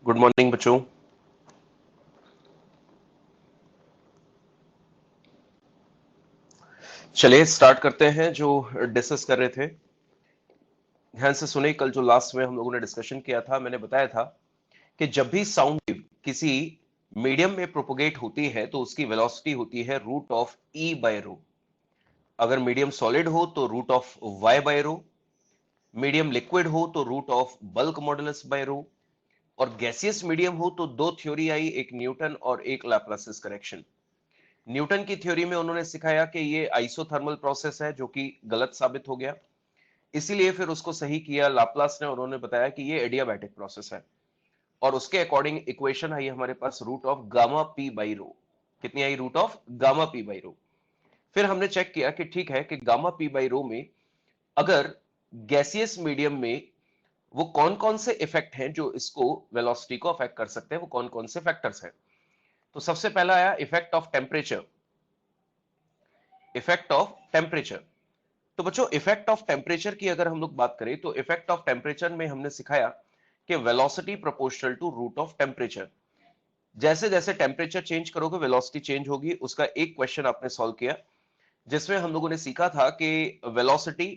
Good morning बच्चों। चलिए start करते हैं जो डिस्कस कर रहे थे। ध्यान से सुने, कल जो लास्ट में हम लोगों ने डिस्कशन किया था, मैंने बताया था कि जब भी साउंड वेव किसी मीडियम में प्रोपोगेट होती है तो उसकी वेलोसिटी होती है root of E by rho. अगर मीडियम सॉलिड हो तो root of Y by rho, medium liquid हो तो root of bulk modulus by rho, और गैसियस मीडियम हो तो दो थ्योरी आई, एक न्यूटन और एक लैप्लासिस करेक्शन। न्यूटन की थ्योरी में उन्होंने सिखाया कि ये आइसोथर्मल प्रोसेस है, जो कि गलत साबित हो गया, इसीलिए फिर उसको सही किया लाप्लास ने। उन्होंने बताया कि ये एडियाबैटिक प्रोसेस है, और उसके अकॉर्डिंग इक्वेशन आई हमारे पास root of gamma P by rho. कितनी आई? Root of gamma P by rho. फिर हमने चेक किया कि ठीक है कि गामा पी बाई रो में अगर गैसियस मीडियम में वो कौन कौन से इफेक्ट हैं जो इसको वेलोसिटी को अफेक्ट कर सकते हैं, वो कौन कौन से फैक्टर्स हैं। तो सबसे पहला आया effect of temperature. Effect of temperature, तो बच्चों इफेक्ट ऑफ टेम्परेचर की अगर हम लोग बात करें तो इफेक्ट ऑफ टेम्परेचर में हमने सिखाया कि velocity proportional to root of temperature. जैसे जैसे टेम्परेचर चेंज करोगे वेलोसिटी चेंज होगी। उसका एक क्वेश्चन आपने सॉल्व किया जिसमें हम लोगों ने सीखा था कि वेलोसिटी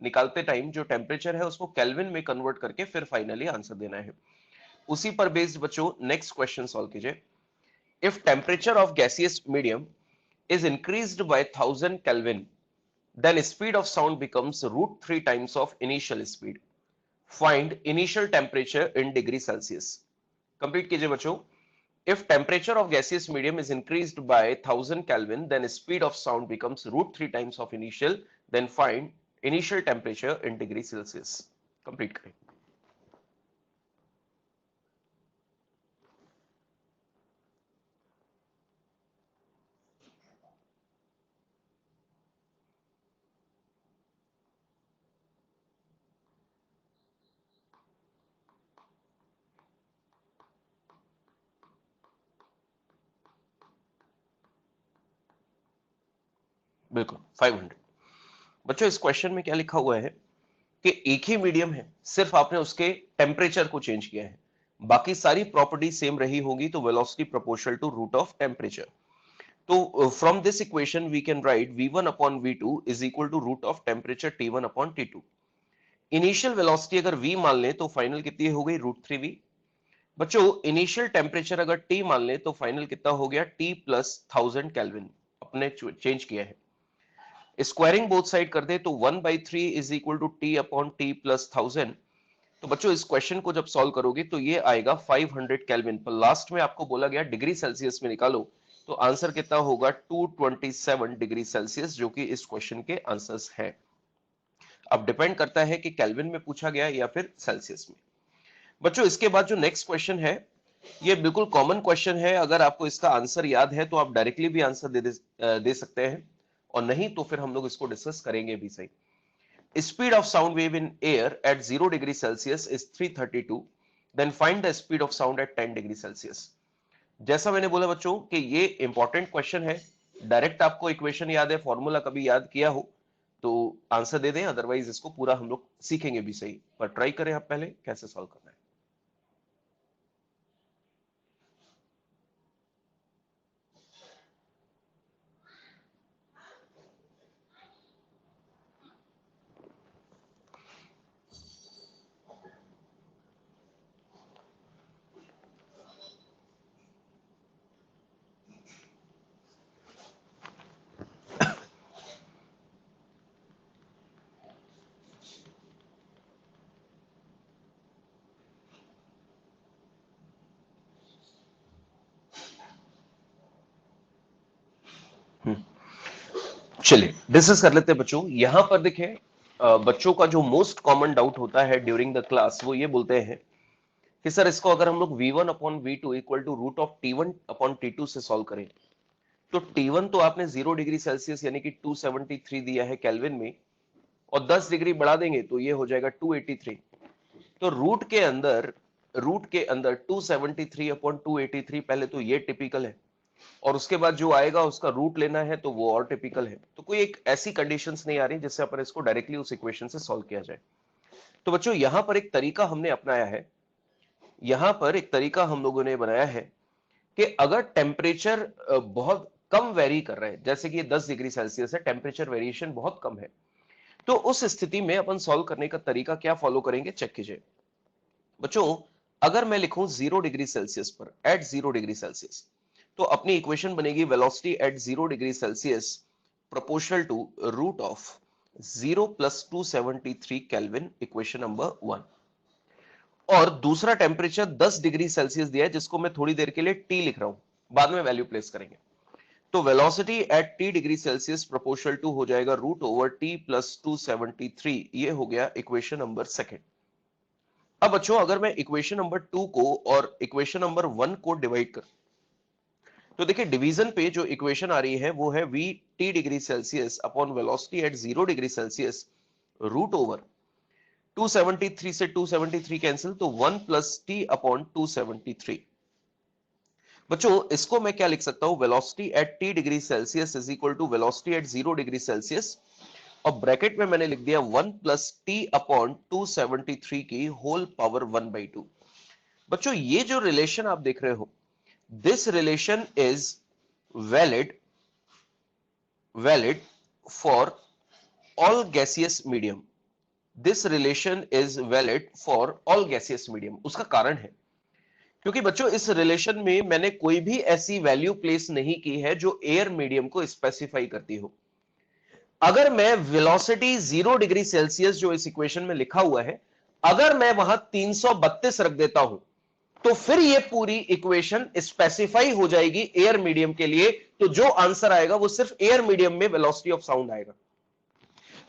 निकालते टाइम जो टेम्परेचर है उसको केल्विन में कन्वर्ट करके फिर फाइनली आंसर देना है। उसी पर बेस्ड बच्चों नेक्स्ट क्वेश्चन सॉल्व कीजिए। If temperature of gaseous medium is increased by 1000 Kelvin, then speed of sound becomes root 3 times of initial speed. Find initial temperature in degree Celsius. Complete कीजिए बच्चों। If temperature of gaseous medium is increased by 1000 Kelvin, then speed of sound becomes root 3 times of initial. Then find initial temperature in degree Celsius. Complete करें। बिल्कुल 500। बच्चों इस question में क्या लिखा हुआ है कि एक ही मीडियम है, सिर्फ आपने उसके टेम्परेचर को चेंज किया है, बाकी सारी प्रॉपर्टी सेम रही होगी, तो velocity proportional to root of temperature. तो from this equation we can write v1 upon v2 is equal to root of temperature t1 upon t2। Initial velocity अगर v मान ले तो फाइनल कितनी हो गई? Root 3v। बच्चों इनिशियल टेम्परेचर अगर t मान ले तो फाइनल कितना हो गया? t plus 1000 kelvin. अपने चेंज किया है, स्क्वायरिंग बोथ साइड कर दे तो 1/3 is equal to T upon T plus 1000। तो बच्चों इस क्वेश्चन को जब सॉल्व करोगे तो ये आएगा 500 केल्विन पर। लास्ट में आपको बोला गया डिग्री सेल्सियस में निकालो, तो आंसर कितना होगा? 227 डिग्री सेल्सियस, जो कि इस क्वेश्चन के आंसर्स है। अब डिपेंड करता है कि केल्विन में पूछा गया या फिर सेल्सियस में। बच्चों इसके बाद जो नेक्स्ट क्वेश्चन है ये बिल्कुल कॉमन क्वेश्चन है। अगर आपको इसका आंसर याद है तो आप डायरेक्टली भी आंसर दे सकते हैं, और नहीं तो फिर हम लोग इसको डिस्कस करेंगे भी सही। Speed of sound wave in air at 0 degree Celsius is 332. Then find the speed of sound at 10 degree Celsius. जैसा मैंने बोला बच्चों कि ये इंपॉर्टेंट क्वेश्चन है। डायरेक्ट आपको इक्वेशन याद है, फॉर्मूला कभी याद किया हो तो आंसर दे दें, अदरवाइज इसको पूरा हम लोग सीखेंगे भी सही। पर ट्राई करें आप पहले कैसे सॉल्व करना है। चलिए डिस्कस कर लेते हैं बच्चों। यहां पर देखें, बच्चों का जो मोस्ट कॉमन डाउट होता है ड्यूरिंग द क्लास, वो ये बोलते हैं कि सर इसको अगर हम लोग v1 upon v2 equal to root of t1 upon t2 से सॉल्व करें, तो T1 तो आपने 0 डिग्री सेल्सियस यानी कि 273 दिया है केल्विन में, और 10 डिग्री बढ़ा देंगे तो ये हो जाएगा 283। तो रूट के अंदर 273 अपॉन 283, पहले तो ये टिपिकल है, और उसके बाद जो आएगा उसका रूट लेना है तो वो और टिपिकल है। तो कोई एक ऐसी कंडीशंस नहीं आ रही जिससे अपन इसको डायरेक्टली उस इक्वेशन से सॉल्व किया जाए। तो बच्चों यहां पर एक तरीका हमने अपनाया है, यहां पर एक तरीका हम लोगों ने बनाया है कि अगर टेम्परेचर बहुत कम वेरी कर रहा है, जैसे कि ये 10 डिग्री सेल्सियस है, टेम्परेचर वेरिएशन बहुत कम है, तो उस स्थिति में अपन सॉल्व करने का तरीका क्या फॉलो करेंगे, चेक कीजिए बच्चों। अगर मैं लिखूं 0 डिग्री सेल्सियस पर, एट 0 डिग्री सेल्सियस, तो अपनी इक्वेशन बनेगी velocity at 0 degree Celsius proportional to root of 0 plus 273 kelvin, equation number 1। और दूसरा टेम्परेचर 10 डिग्री सेल्सियस दिया है, जिसको मैं थोड़ी देर के लिए टी लिख रहा हूं, बाद में वैल्यू प्लेस करेंगे। तो velocity at T degree Celsius proportional to हो जाएगा रूट ओवर टी प्लस 273। ये हो गया इक्वेशन नंबर सेकेंड। अब बच्चों अगर मैं इक्वेशन नंबर 2 को और इक्वेशन नंबर 1 को डिवाइड कर, तो देखिए डिवीजन पे जो इक्वेशन आ रही है वो है V T degree Celsius upon velocity at 0 degree Celsius root over 273 से 273 कैंसिल, तो 1 प्लस टी अपॉन 273। बच्चों इसको मैं क्या लिख सकता हूं, velocity at T degree Celsius is equal to velocity at 0 degree Celsius, और ब्रैकेट में मैंने लिख दिया 1 प्लस टी अपॉन 273 की होल पावर 1/2। बच्चों ये जो रिलेशन आप देख रहे हो, this relation is valid for all gaseous medium. This relation is valid for all gaseous medium. उसका कारण है क्योंकि बच्चों इस रिलेशन में मैंने कोई भी ऐसी वैल्यू प्लेस नहीं की है जो एयर मीडियम को स्पेसिफाई करती हो। अगर मैं वेलोसिटी 0 डिग्री सेल्सियस जो इस इक्वेशन में लिखा हुआ है, अगर मैं वहां 332 रख देता हूं, तो फिर ये पूरी इक्वेशन स्पेसिफाई हो जाएगी एयर मीडियम के लिए। तो जो आंसर आएगा वो सिर्फ एयर मीडियम में वेलोसिटी ऑफ साउंड आएगा।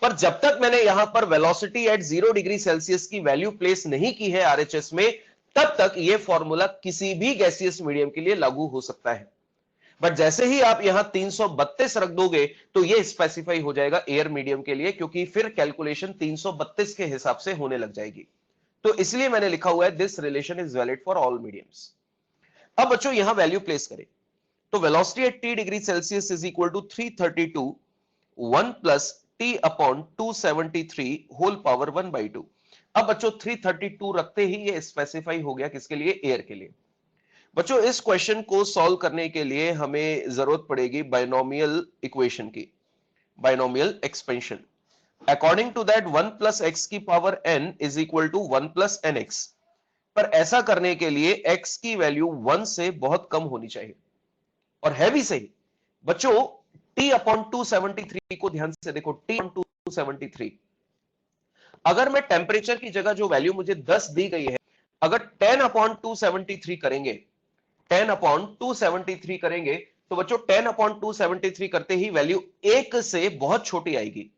पर जब तक मैंने यहां पर वेलोसिटी एट 0 डिग्री सेल्सियस की वैल्यू प्लेस नहीं की है आरएचएस में, तब तक यह फॉर्मूला किसी भी गैसियस मीडियम के लिए लागू हो सकता है। बट जैसे ही आप यहां 332 रख दोगे, तो यह स्पेसिफाई हो जाएगा एयर मीडियम के लिए, क्योंकि फिर कैलकुलेशन 332 के हिसाब से होने लग जाएगी। तो इसलिए मैंने लिखा हुआ है this relation is valid for all mediums. अब बच्चों यहां वैल्यू प्लेस करें, तो velocity at T degree Celsius is equal to 332 1 plus T upon 273 whole power 1/2। अब बच्चों 332 रखते ही ये स्पेसिफाई हो गया किसके लिए, एयर के लिए। बच्चों इस क्वेश्चन को सॉल्व करने के लिए हमें जरूरत पड़ेगी बाइनोमियल इक्वेशन की, binomial expansion. According to that 1 plus x की power n is equal to 1 plus n x. पर ऐसा करने के लिए x की वैल्यू 1 से बहुत कम होनी चाहिए, और है भी सही। बच्चों t अपॉन 273 को ध्यान से देखो, t अपॉन 273, अगर मैं टेम्परेचर की जगह जो वैल्यू मुझे 10 दी गई है, अगर 10 अपॉन 273 करेंगे, 10 अपॉन 273 करेंगे, तो बच्चों 10 अपॉन 273 करते ही वैल्यू 1 से बहुत छोटी आएगी।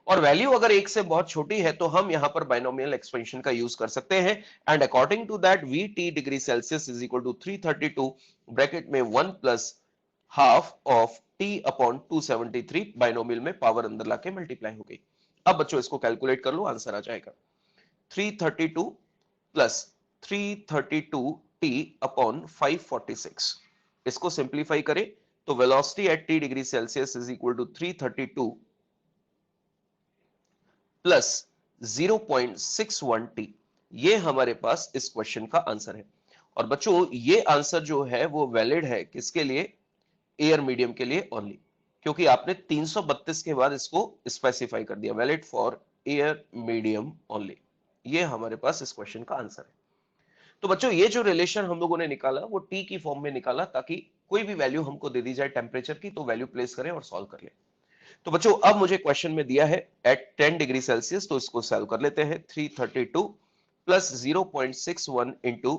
और वैल्यू अगर 1 से बहुत छोटी है, तो हम यहां पर बाइनोमियल एक्सपेंशन का यूज कर सकते हैं। And according to that V T degree Celsius is equal to 332 bracket में 1 plus half of T upon 273, binomial में पावर अंदर लाके मल्टीप्लाई हो गई। अब बच्चों इसको कैलकुलेट कर लो, आंसर आ जाएगा 332 प्लस 332 टी अपॉन 546। इसको सिंप्लीफाई करें तो velocity at T degree Celsius is equal to 332 plus 0.61 T. ये हमारे पास इस क्वेश्चन का आंसर है। और बच्चों ये आंसर जो है वो वैलिड है किसके लिए, एयर मीडियम के लिए ओनली, क्योंकि आपने 332 के बाद इसको स्पेसिफाई कर दिया, valid for air medium only. ये हमारे पास इस क्वेश्चन का आंसर है। तो बच्चों ये जो रिलेशन हम लोगों ने निकाला वो टी की फॉर्म में निकाला, ताकि कोई भी वैल्यू हमको दे दी जाए टेम्परेचर की, तो वैल्यू प्लेस करें और सॉल्व कर ले। तो बच्चों अब मुझे क्वेश्चन में दिया है एट 10 डिग्री सेल्सियस, तो इसको सॉल्व कर लेते हैं। 332 प्लस 0.61 इंटू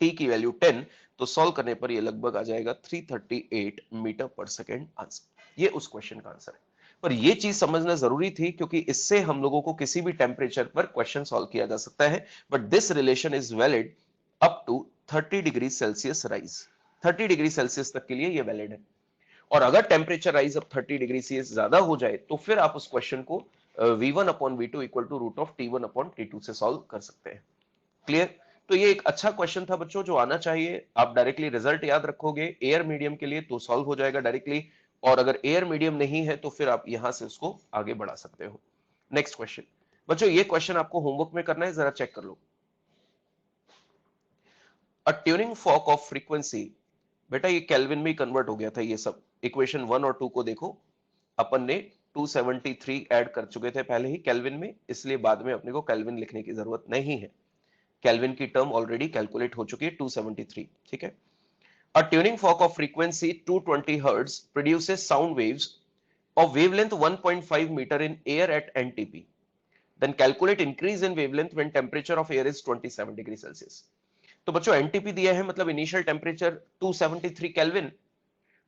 टी की वैल्यू 10, तो सॉल्व करने पर ये लगभग आ जाएगा 338 मीटर पर सेकेंड आंसर। ये उस क्वेश्चन का आंसर है। पर ये चीज समझना जरूरी थी, क्योंकि इससे हम लोगों को किसी भी टेम्परेचर पर क्वेश्चन सॉल्व किया जा सकता है। But this relation is valid up to 30 degree Celsius rise. 30 degree Celsius तक के लिए ये वैलिड है। और अगर टेम्परेचर राइज अब 30 डिग्री से ज्यादा हो जाए, तो फिर आप उस क्वेश्चन को v1 upon v2 equal to root of t1 upon t2 से सॉल्व कर सकते हैं। क्लियर? तो ये एक अच्छा क्वेश्चन था बच्चों, जो आना चाहिए। आप डायरेक्टली रिजल्ट याद रखोगे एयर मीडियम के लिए तो सॉल्व हो जाएगा डायरेक्टली, और अगर एयर मीडियम नहीं है तो फिर आप यहां से उसको आगे बढ़ा सकते हो। नेक्स्ट क्वेश्चन बच्चों, ये क्वेश्चन आपको होमवर्क में करना है, जरा चेक कर लो। अ ट्यूनिंग फॉर्क ऑफ फ्रीक्वेंसी, बेटा ये केल्विन में कन्वर्ट हो गया था ये सब। इक्वेशन 1 और 2 को देखो, अपन ने 273 ऐड कर चुके थे पहले ही केल्विन में, इसलिए बाद में अपने को केल्विन लिखने की जरूरत नहीं है। केल्विन की टर्म ऑलरेडी कैलकुलेट हो चुकी है 273, ठीक है। A tuning fork of frequency 220 hertz produces sound waves of wavelength 1.5 meter in air at NTP. Then calculate increase in wavelength when temperature of air is 27 degree Celsius. तो बच्चों NTP दिया है, मतलब इनिशियल टेम्परेचर 273 केल्विन,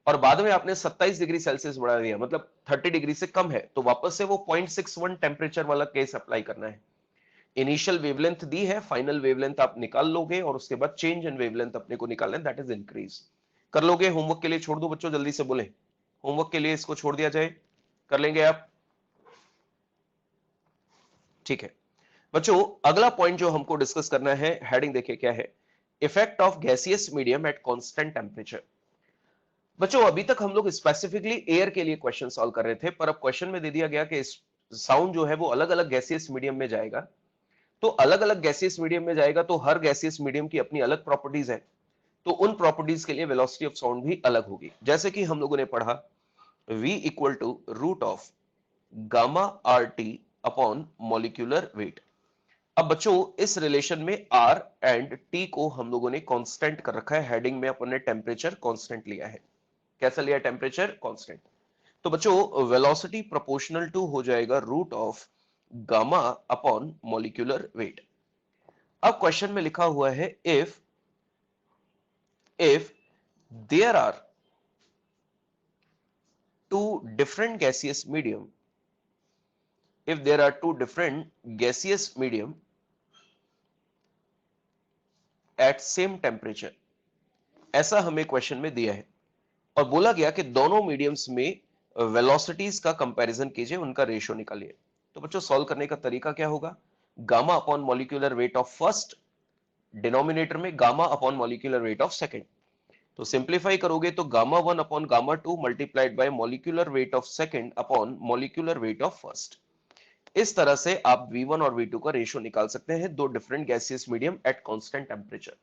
और बाद में आपने 27 degree Celsius बढ़ा दिया, मतलब 30 डिग्री से कम है, तो वापस से वो 0.61 टेम्परेचर वाला केस अप्लाई करना है। इनिशियल वेवलेंथ दी है, फाइनल वेवलेंथ आप निकाल लोगे और उसके बाद चेंज इन वेवलेंथ अपने को निकालना है, दैट इज इंक्रीज। कर लोगे? होमवर्क के लिए छोड़ दो बच्चों, जल्दी से बोले, होमवर्क के लिए इसको छोड़ दिया जाए, कर लेंगे आप? ठीक है बच्चों, अगला पॉइंट जो हमको डिस्कस करना है, हेडिंग देखिए क्या है, effect of gaseous medium eight constant temperature. बच्चों अभी तक हम लोग स्पेसिफिकली एयर के लिए क्वेश्चन सॉल्व कर रहे थे, पर अब क्वेश्चन में दे दिया गया कि साउंड जो है वो अलग अलग गैसियस मीडियम में जाएगा। तो अलग अलग गैसियस मीडियम में जाएगा तो हर गैसियस मीडियम की अपनी अलग प्रॉपर्टीज है, तो उन प्रॉपर्टीज के लिए वेलोसिटी ऑफ साउंड भी अलग होगी। जैसे कि हम लोगों ने पढ़ा v equal to root of gamma R T upon molecular weight. अब बच्चों इस रिलेशन में r एंड t को हम लोगों ने कांस्टेंट कर रखा है, हेडिंग में अपन ने टेम्परेचर कांस्टेंट लिया है। कैसा लिया? Temperature constant. तो बच्चों वेलोसिटी प्रोपोर्शनल टू हो जाएगा root of gamma upon molecular weight. अब क्वेश्चन में लिखा हुआ है if there are two different gaseous medium, if there are two different gaseous medium at same temperature, ऐसा हमें क्वेश्चन में दिया है और बोला गया कि दोनों मीडियम्स में वेलोसिटीज का कंपैरिजन कीजिए, उनका रेशियो निकालिए। तो बच्चों सॉल्व करने का तरीका क्या होगा? Gamma upon molecular weight of first, denominator में gamma upon molecular weight of second. तो सिंप्लीफाई करोगे तो gamma 1 upon gamma 2 multiplied by molecular weight of second upon molecular weight of first. इस तरह से आप V1 और V2 का रेशियो निकाल सकते हैं, दो different gaseous medium eight constant temperature.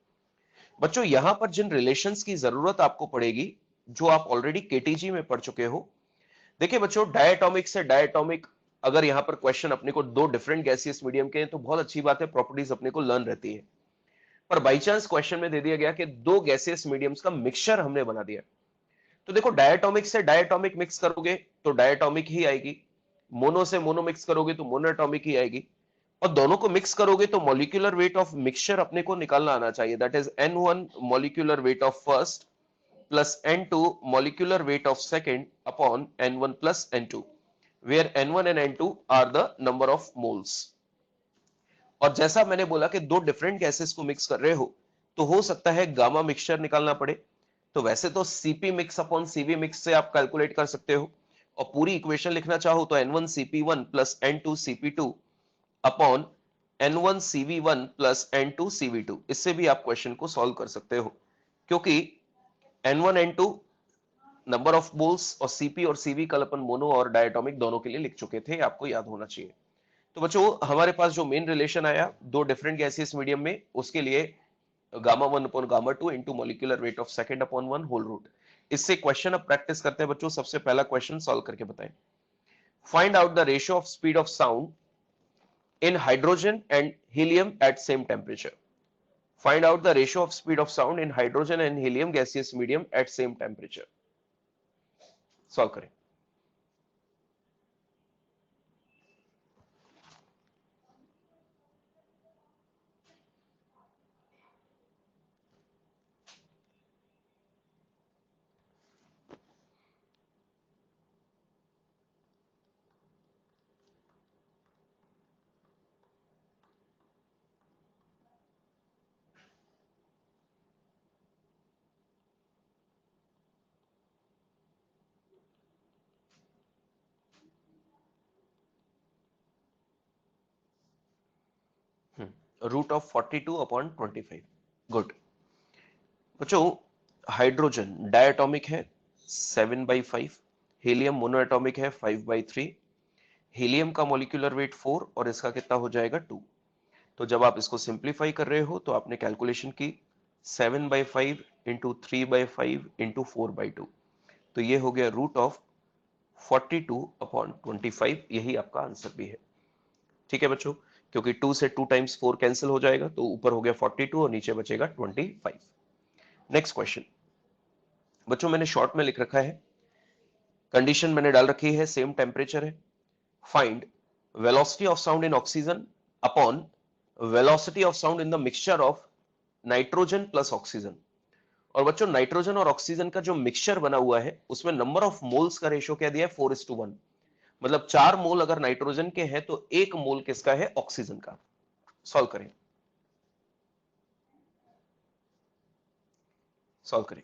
बच्चों यहां पर जिन रिलेशंस की जरूरत आपको पड़ेगी, जो आप ऑलरेडी केटीजी में पढ़ चुके हो, देखिए बच्चों डायटोमिक से डायटोमिक, अगर यहां पर क्वेश्चन अपने को दो डिफरेंट गैसियस मीडियम के हैं तो बहुत अच्छी बात है, प्रॉपर्टीज अपने को लर्न रहती है। पर बाई चांस क्वेश्चन में दे दिया गया कि दो गैसियस मीडियम्स का मिक्सचर हमने बना दिया, तो देखो डायटोमिक से डायटोमिक मिक्स करोगे तो डायटोमिक ही आएगी, मोनो से मोनो मिक्स करोगे तो मोनोएटॉमिक ही आएगी, और दोनों को मिक्स करोगे तो मॉलिक्यूलर वेट ऑफ मिक्सचर अपने को निकालना आना चाहिए, that is N1 molecular weight of first plus N2 molecular weight of second upon N1 plus N2, where N1 and N2 are the number of moles. और जैसा मैंने बोला कि दो डिफरेंट गैसेस को मिक्स कर रहे हो तो हो सकता है गामा मिक्सचर निकालना पड़े, तो वैसे तो Cp mix upon Cv mix से आप कैलकुलेट कर सकते हो, और पूरी इक्वेशन लिखना चाहो तो N1 Cp1 plus N2 Cp2 upon N1 Cv1 plus N2 Cv2, इससे भी आप क्वेश्चन को सॉल्व कर सकते हो, क्योंकि N1 N2 number of moles और Cp और Cv कल अपन मोनो और डायटोमिक दोनों के लिए लिख चुके थे, आपको याद होना चाहिए। तो बच्चों हमारे पास जो मेन रिलेशन आया दो डिफरेंट गैसेस मीडियम में, उसके लिए gamma 1 upon gamma 2 into molecular weight of second upon 1 whole root. इससे क्वेश्चन अब प्रैक्टिस करते हैं बच्चों। सबसे पहला क्वेश्चन सॉल्व करके बताएं, find out the ratio of speed of sound in hydrogen and helium at same temperature. Find out the ratio of speed of sound in hydrogen and helium gaseous medium at same temperature. Solve करें। Root of 42 upon 25। Good बच्चों, hydrogen diatomic है 7/5, helium monoatomic है 5/3, helium का molecular weight 4 और इसका कितना हो जाएगा 2। तो जब आप इसको सिंप्लीफाई कर रहे हो तो आपने कैलकुलेशन की 7/5 इंटू 3/5 इंटू 4/2, तो ये हो गया रूट ऑफ 42/25। यही आपका आंसर भी है। ठीक है बच्चों, क्योंकि 2 से 2 टाइम्स 4 कैंसिल हो जाएगा, तो ऊपर हो गया 42 और नीचे बचेगा 25। नेक्स्ट क्वेश्चन बच्चों, मैंने शॉर्ट में लिख रखा है, कंडीशन मैंने डाल रखी है, सेम टेम्परेचर है। Find velocity of sound in oxygen upon velocity of sound in the mixture of nitrogen plus oxygen. और बच्चों, नाइट्रोजन और ऑक्सीजन का जो मिक्सचर बना हुआ है उसमें नंबर ऑफ मोल्स का रेशियो क्या दिया है, 4:1। मतलब 4 मोल अगर नाइट्रोजन के हैं तो 1 मोल किसका है, ऑक्सीजन का। सॉल्व करें, सॉल्व करें।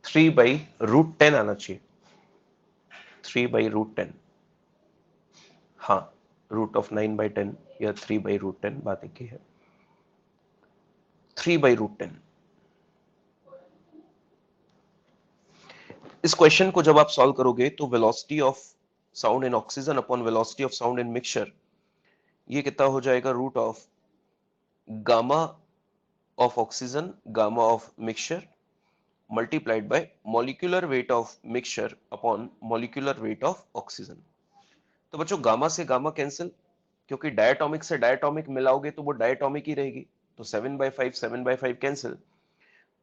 (3/√10) आना चाहिए, 3/√10। हाँ, √9/10 या 3/√10, बात एक ही है। 3/√10। इस क्वेश्चन को जब आप सॉल्व करोगे तो velocity of sound in oxygen upon velocity of sound in mixture, ये कितना हो जाएगा, root of gamma of oxygen gamma of mixture multiplied by molecular weight of mixture upon molecular weight of oxygen. तो बच्चों, gamma से gamma cancel, क्योंकि diatomic से diatomic मिलाओगे तो वो डायटोमिक ही रहेगी, तो 7/5 कैंसिल।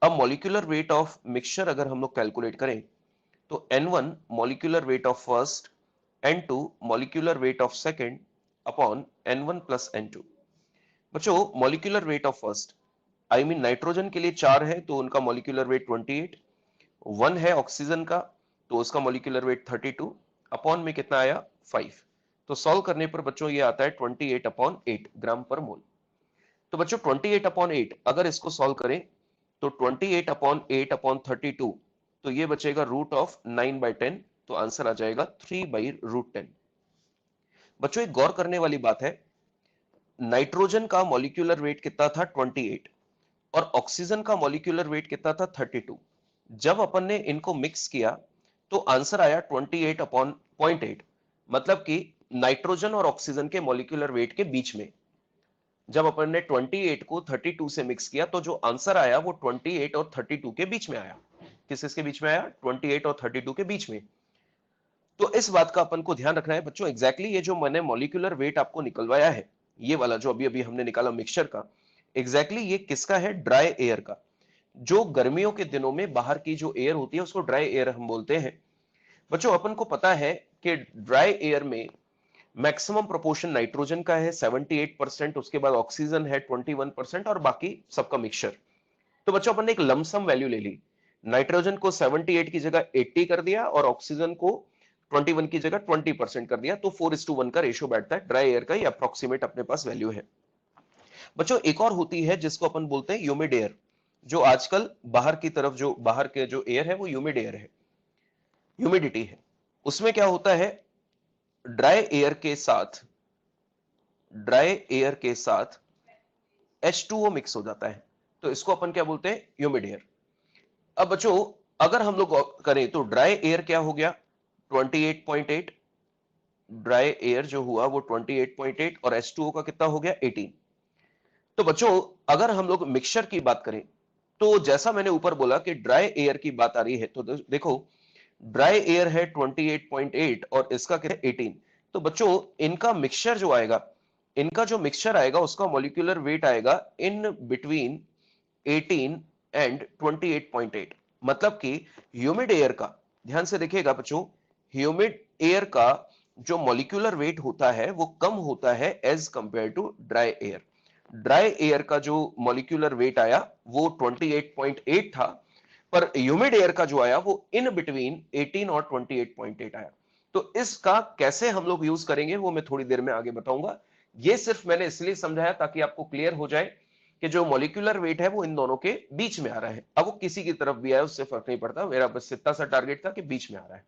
अब मॉलिक्यूलर वेट ऑफ मिक्सचर अगर हम लोग कैलकुलेट करें तो N1 molecular weight of first, N2 molecular weight of second upon N1 plus N2। बच्चों, molecular weight of first, I mean nitrogen के लिए 4 है तो उनका मॉलिक्यूलर वेट 28, 1 है ऑक्सीजन का तो उसका मॉलिक्यूलर वेट 32, अपॉन में कितना आया, 5। तो सॉल्व करने पर बच्चों ये आता है 28/8 ग्राम पर मोल। तो बच्चों 28/8 अगर इसको सॉल्व करें तो 28/8/32, तो ये बचेगा रूट ऑफ 9/10, तो आंसर आ जाएगा 3/√10। बच्चों, एक गौर करने वाली बात है, नाइट्रोजन का मॉलिक्यूलर वेट कितना था, 28, और ऑक्सीजन का मॉलिक्यूलर वेट कितना था, 32। जब अपन ने इनको मिक्स किया तो आंसर आया 28/0.8, मतलब कि नाइट्रोजन और ऑक्सीजन के मॉलिक्यूलर वेट के बीच में जब अपन ने 28 को 32 से मिक्स किया तो जो आंसर आया वो 28 और 32 के बीच में आया। किसके बीच में आया, 28 और 32 के बीच में। तो इस बात का अपन को ध्यान रखना है बच्चों, एग्जैक्टली ये जो मैंने मॉलिक्यूलर वेट आपको निकलवाया है, ये वाला जो अभी अभी हमने निकाला मिक्सचर का, एग्जैक्टली ये किसका है, ड्राई एयर का। जो गर्मियों के दिनों में बाहर की जो एयर होती है उसको ड्राई एयर हम बोलते हैं। बच्चों, अपन को पता है कि ड्राई एयर में मैक्सिमम प्रोपोर्शन नाइट्रोजन का है 78%, उसके बाद ऑक्सीजन है 21% और बाकी सबका मिक्सचर। तो बच्चों, अपन ने एक लमसम वैल्यू ले ली, नाइट्रोजन को 78 की जगह 80 कर दिया और ऑक्सीजन को 21 की जगह 20% कर दिया, तो 4:1 का रेशियो बैठता है ड्राई एयर का, ये अप्रोक्सीमेट अपने पास वैल्यू है। बच्चों, एक और होती है जिसको अपन बोलते हैं ह्यूमिड एयर, जो आजकल बाहर की तरफ जो बाहर के जो एयर है वो ह्यूमिड एयर है, ह्यूमिडिटी है। उसमें क्या होता है, ड्राई एयर के साथ ड्राई एयर के साथ H2O मिक्स हो जाता है, तो इसको अपन क्या बोलते हैं, ह्यूमिड एयर। अब बच्चों, अगर हम लोग करें तो ड्राई एयर क्या हो गया, 28.8, ड्राई एयर जो हुआ वो 28.8 और H2O का कितना हो गया, 18। तो बच्चों, अगर हम लोग मिक्सचर की बात करें तो जैसा मैंने ऊपर बोला कि ड्राई एयर की बात आ रही है, तो देखो ड्राई एयर है 28.8 और इसका क्या है, 18। तो बच्चों, इनका मिक्सचर जो आएगा इनका जो मिक्सचर आएगा उसका मॉलिक्यूलर वेट आएगा इन बिटवीन 18 एंड 28.8। मतलब कि ह्यूमिड एयर का, ध्यान से देखिएगा बच्चों, ह्यूमिड एयर का जो मॉलिक्यूलर वेट होता है वो कम होता है as compare to dry air. Dry air का जो मॉलिक्यूलर वेट आया वो 28.8 था, पर ह्यूमिड एयर का जो आया वो इन बिटवीन 18 और 28.8 आया। तो इसका कैसे हम लोग यूज करेंगे वो मैं थोड़ी देर में आगे बताऊंगा। ये सिर्फ मैंने इसलिए समझाया ताकि आपको क्लियर हो जाए कि जो मॉलिक्यूलर वेट है वो इन दोनों के बीच में आ रहा है। अब वो किसी की तरफ भी आए उससे फर्क नहीं पड़ता, मेरा बस इतना सा टारगेट था कि बीच में आ रहा है।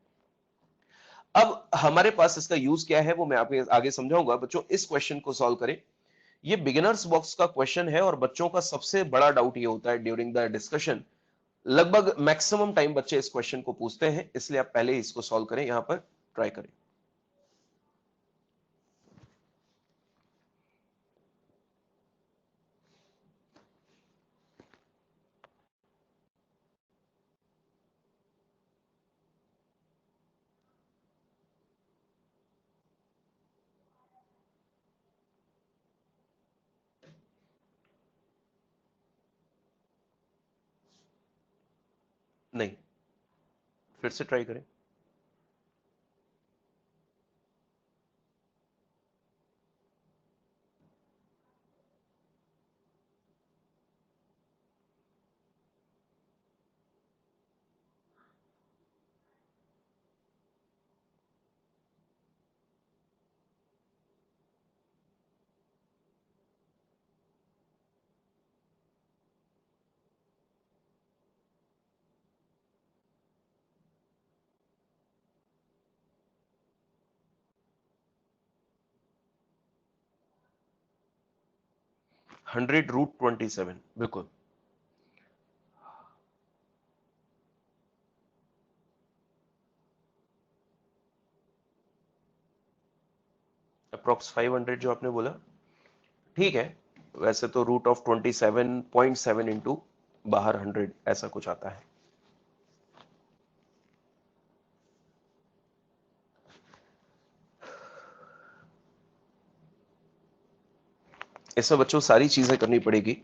अब हमारे पास इसका यूज क्या है वो मैं आपको आगे समझाऊंगा। बच्चों इस क्वेश्चन को सॉल्व करें। ये बिगिनर्स बॉक्स का क्वेश्चन है और बच्चों का सबसे बड़ा डाउट ये होता है ड्यूरिंग द डिस्कशन। लगभग मैक्सिमम टाइम बच्चे इस क्वेश्चन को पूछते हैं, इसलिए आप पहले इसको सॉल्व करें, यहां पर ट्राई करें। नहीं, फिर से ट्राई करें। (100√27) बिल्कुल। अप्रोक्स 500 जो आपने बोला, ठीक है। वैसे तो √27.7 इंटू बाहर 100 ऐसा कुछ आता है। इसमें बच्चों सारी चीजें करनी पड़ेगी।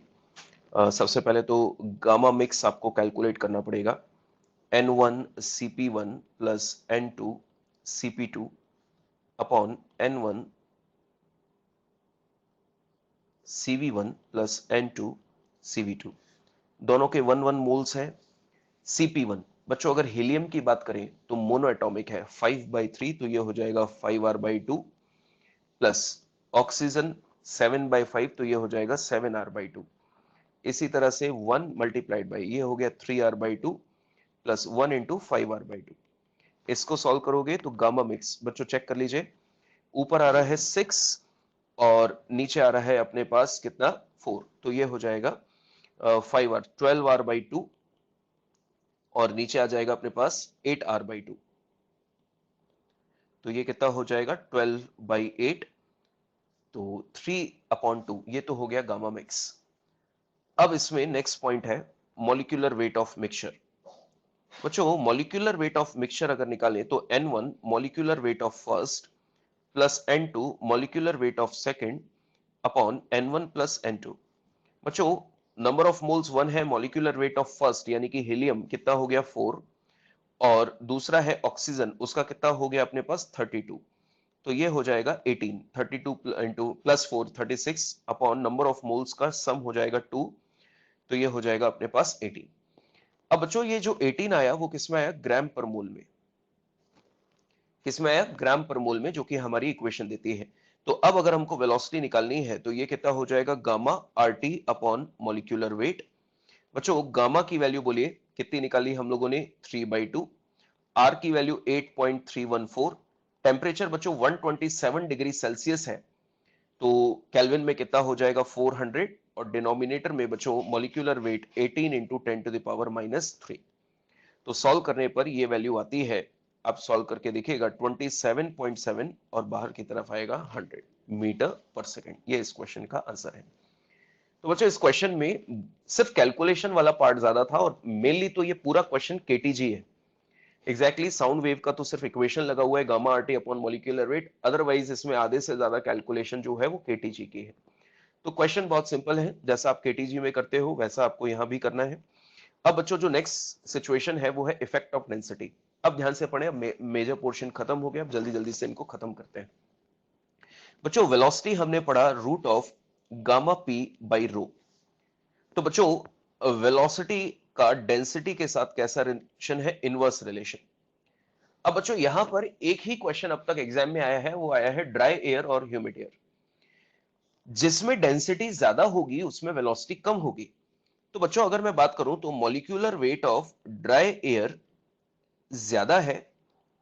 सबसे पहले तो गामा मिक्स आपको कैलकुलेट करना पड़ेगा। N1 CP1 plus N2 CP2 upon N1 CV1 plus N2 CV2, दोनों के 1 1 मोल्स हैं। CP1 बच्चों अगर हीलियम की बात करें तो मोनो एटॉमिक है, 5/3, तो ये हो जाएगा 5R/2 प्लस ऑक्सीजन 7/5, तो ये हो जाएगा 7R/2। इसी तरह से 1 मल्टीप्लाइड बाई ये हो गया 3R/2 प्लस 1 इंटू 5R/2। इसको सॉल्व करोगे तो गामा मिक्स बच्चों चेक कर लीजिए, ऊपर आ रहा है 6 और नीचे आ रहा है अपने पास कितना 4, तो ये हो जाएगा 5R 12R/2 और नीचे आ जाएगा अपने पास 8R/2, तो ये कितना हो जाएगा 12/8, तो 3/2, ये तो हो गया गामा मिक्स। अब इसमें नेक्स्ट पॉइंट है मॉलिक्यूलर वेट ऑफ मिक्सचर। बच्चों मॉलिक्यूलर वेट ऑफ मिक्सचर अगर निकालें तो N1 molecular weight of first plus N2 molecular weight of second upon N1 plus N2। बच्चों नंबर ऑफ मोल्स 1 है, मॉलिक्यूलर वेट ऑफ फर्स्ट यानी कि helium कितना हो गया 4, और दूसरा है ऑक्सीजन, उसका कितना हो गया अपने पास 32, तो ये हो जाएगा 18। 32 into plus 4 36 upon number of moles का सम हो जाएगा 2, तो ये हो जाएगा अपने पास 18। अब बच्चों ये जो 18 आया वो किसमें आया, ग्राम पर मोल में। किसमें आया, ग्राम पर मोल में, जो कि हमारी इक्वेशन देती है। तो अब अगर हमको वेलोसिटी निकालनी है तो ये कितना हो जाएगा, gamma RT upon molecular wait. बच्चों गामा की वैल्यू बोलिए कितनी निकाली हम लोगों ने, 3/2। आर की वैल्यू 8.314। टेम्परेचर बच्चों 127 डिग्री सेल्सियस है, तो केल्विन में कितना हो जाएगा 400, और डिनोमिनेटर में बच्चों मॉलिक्यूलर वेट 18 इंटू 10⁻³ तो सॉल्व करने पर ये वैल्यू आती है, आप सॉल्व करके देखिएगा 27.7 और बाहर की तरफ आएगा 100 मीटर पर सेकेंड। ये इस क्वेश्चन का आंसर है। तो बच्चों इस क्वेश्चन में सिर्फ कैलकुलेशन वाला पार्ट ज्यादा था और मेनली तो ये पूरा क्वेश्चन केटीजी है। एग्जैक्टली साउंड वेव का तो सिर्फ इक्वेशन लगा हुआ है gamma R T upon molecular wait, otherwise इसमें आधे से ज्यादा कैलकुलेशन जो है वो केटीजी की है। तो क्वेश्चन बहुत सिंपल है, जैसा आप केटीजी में करते हो वैसा आपको यहां भी करना है। अब बच्चों जो नेक्स्ट सिचुएशन है वो है इफेक्ट ऑफ डेंसिटी। अब ध्यान से पढ़े, अब मेजर पोर्शन खत्म हो गया, अब जल्दी जल्दी से इनको खत्म करते हैं। बच्चों वेलोसिटी हमने पढ़ा root of gamma P by rho. तो बच्चों वेलोसिटी का डेंसिटी के साथ कैसा रिलेशन है? Inverse relation. अब बच्चों यहां पर एक ही क्वेश्चन अब तक एग्जाम में आया है, वो आया है ड्राई एयर और ह्यूमिड एयर। जिसमें डेंसिटी ज्यादा होगी उसमें वेलोसिटी कम होगी। तो बच्चों अगर मैं बात करूं तो molecular weight of dry air ज्यादा है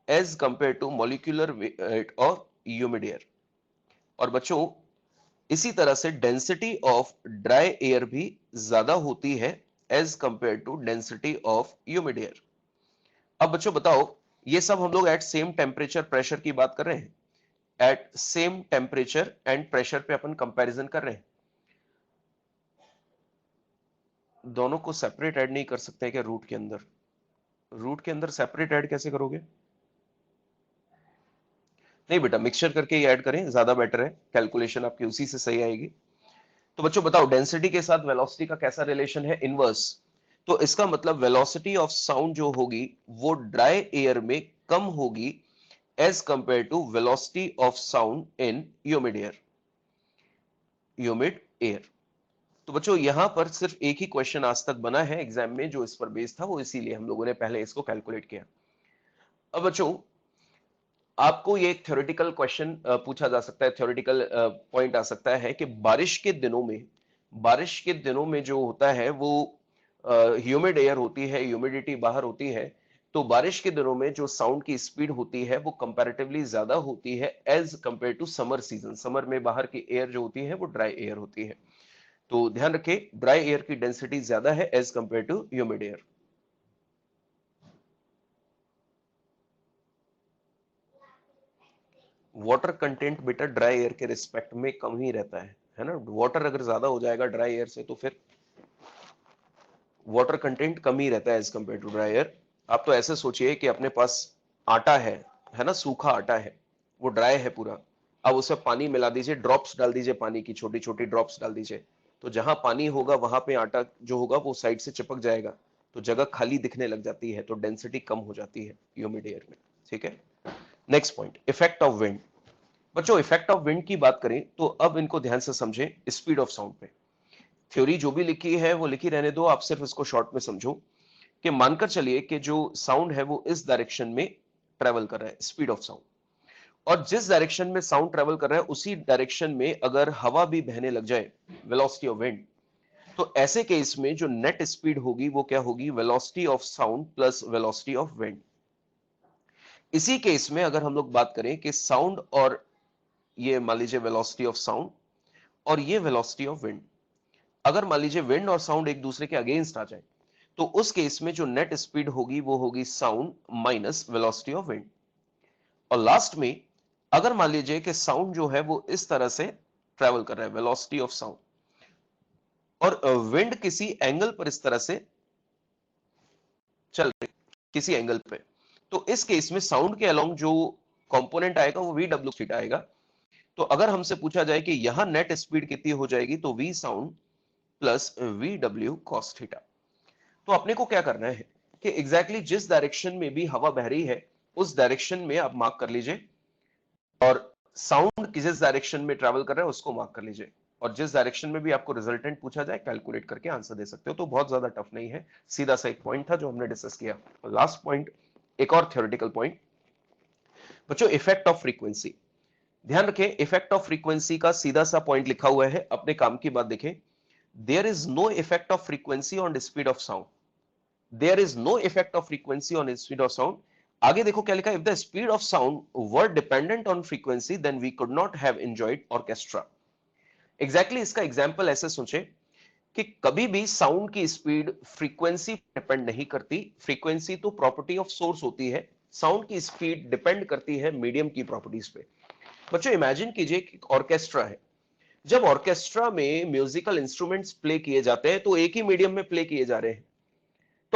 as compare to molecular weight of humid air. और बच्चों इसी तरह से डेंसिटी ऑफ ड्राई एयर भी ज्यादा होती है as compare to density of humid air. अब बच्चों बताओ, ये सब हम लोग एट सेम टेम्परेचर प्रेशर की बात कर रहे हैं, at same temperature and pressure पे अपन कंपैरिजन कर रहे हैं। दोनों को सेपरेट ऐड नहीं कर सकते क्या रूट के अंदर? रूट के अंदर सेपरेट ऐड कैसे करोगे? नहीं बेटा, मिक्सचर करके ही ऐड करें, ज्यादा बेटर है, कैलकुलेशन आपकी उसी से सही आएगी। तो बच्चों बताओ डेंसिटी के साथ वेलोसिटी का कैसा रिलेशन है? इनवर्स। तो इसका मतलब वेलोसिटी ऑफ साउंड जो होगी वो ड्राई एयर में कम होगी as compare to velocity of sound in humid air. Humid air. तो बच्चों यहां पर सिर्फ एक ही क्वेश्चन आज तक बना है एग्जाम में जो इस पर बेस्ड था, वो इसीलिए हम लोगों ने पहले इसको कैलकुलेट किया। अब बच्चों आपको ये एक थ्योरेटिकल क्वेश्चन पूछा जा सकता है, थ्योरेटिकल पॉइंट आ सकता है कि बारिश के दिनों में जो होता है वो ह्यूमिड एयर होती है, ह्यूमिडिटी बाहर होती है। तो बारिश के दिनों में जो साउंड की स्पीड होती है वो कंपैरेटिवली ज्यादा होती है as compare to summer season. Summer में बाहर की एयर जो होती है वो ड्राई एयर होती है। तो ध्यान रखें, ड्राई एयर की डेंसिटी ज्यादा है as compare to humid air. Water content बेटा ड्राई एयर के रिस्पेक्ट में कम ही रहता है ना। वाटर अगर ज्यादा हो जाएगा ड्राई एयर से तो फिर वाटर कंटेंट कम ही रहता है as compare to dry air. आप तो ऐसे सोचिए कि अपने पास आटा है ना, सूखा आटा है, वो ड्राई है पूरा। अब उसमें पानी मिला दीजिए, ड्रॉप्स डाल दीजिए, पानी की छोटी छोटी ड्रॉप्स डाल दीजिए, तो जहां पानी होगा वहां पे आटा जो होगा वो साइड से चिपक जाएगा, तो जगह खाली दिखने लग जाती है, तो डेंसिटी कम हो जाती है ह्यूमिड एयर में। ठीक है, next point, effect of wind. बच्चों इफेक्ट ऑफ विंड की बात करें तो अब इनको ध्यान से समझें। स्पीड ऑफ साउंड पे थ्योरी जो भी लिखी है वो लिखी रहने दो, आप सिर्फ इसको शॉर्ट में समझो कि मानकर चलिए कि जो साउंड है वो इस डायरेक्शन में ट्रेवल कर रहा है, स्पीड ऑफ साउंड, और जिस डायरेक्शन में साउंड ट्रेवल कर रहा है उसी डायरेक्शन में अगर हवा भी बहने लग जाए, वेलोसिटी ऑफ विंड, तो ऐसे केस में जो नेट स्पीड होगी वो क्या होगी? Velocity of sound plus velocity of wind. इसी केस में अगर हम लोग बात करें कि साउंड और ये मान लीजिए वेलोसिटी ऑफ साउंड और ये वेलोसिटी ऑफ विंड, अगर मान लीजिए विंड और साउंड एक दूसरे के अगेंस्ट आ जाए, तो उस केस में जो नेट स्पीड होगी वो होगी sound minus velocity of wind. और लास्ट में अगर मान लीजिए कि साउंड जो है वो इस तरह से ट्रेवल कर रहा है, वेलोसिटी ऑफ साउंड, और विंड किसी एंगल पर इस तरह से चल रही, किसी एंगल पे, तो इस केस में साउंड के अलोंग जो कंपोनेंट आएगा वो वी डब्ल्यू थीटा आएगा। तो अगर हमसे पूछा जाए कि यहां नेट स्पीड कितनी हो जाएगी, तो V sound plus V W cos theta. तो अपने को क्या करना है कि एग्जैक्टली जिस डायरेक्शन में भी हवा बह रही है उस डायरेक्शन में आप मार्क कर लीजिए, और साउंड किस डायरेक्शन में ट्रैवल कर रहा है उसको मार्क कर लीजिए, और जिस डायरेक्शन में भी आपको रिजल्टेंट पूछा जाए कैलकुलेट करके आंसर दे सकते हो। तो बहुत ज्यादा टफ नहीं है, सीधा सा एक पॉइंट था जो हमने डिस्कस किया। लास्ट पॉइंट, एक और थ्योरेटिकल पॉइंट बच्चों, इफेक्ट ऑफ फ्रीक्वेंसी। ध्यान रखें, इफेक्ट ऑफ फ्रीक्वेंसी का सीधा सा पॉइंट लिखा हुआ है, अपने काम की बात देखें। There is no effect of frequency on the speed of sound. There is no effect of frequency on speed of sound. आगे देखो क्या लिखा है, if the speed of sound were dependent on frequency then we could not have enjoyed orchestra. Exactly इसका example ऐसे सोचे कि कभी भी साउंड की स्पीड फ्रीक्वेंसी डिपेंड नहीं करती, फ्रीक्वेंसी तो प्रॉपर्टी ऑफ सोर्स होती है, साउंड की स्पीड डिपेंड करती है मीडियम की प्रॉपर्टीज पे। बच्चों इमेजिन कीजिए कि ऑर्केस्ट्रा है, जब ऑर्केस्ट्रा में म्यूजिकल इंस्ट्रूमेंट्स प्ले किए जाते हैं तो एक ही मीडियम में प्ले किए जा रहे हैं,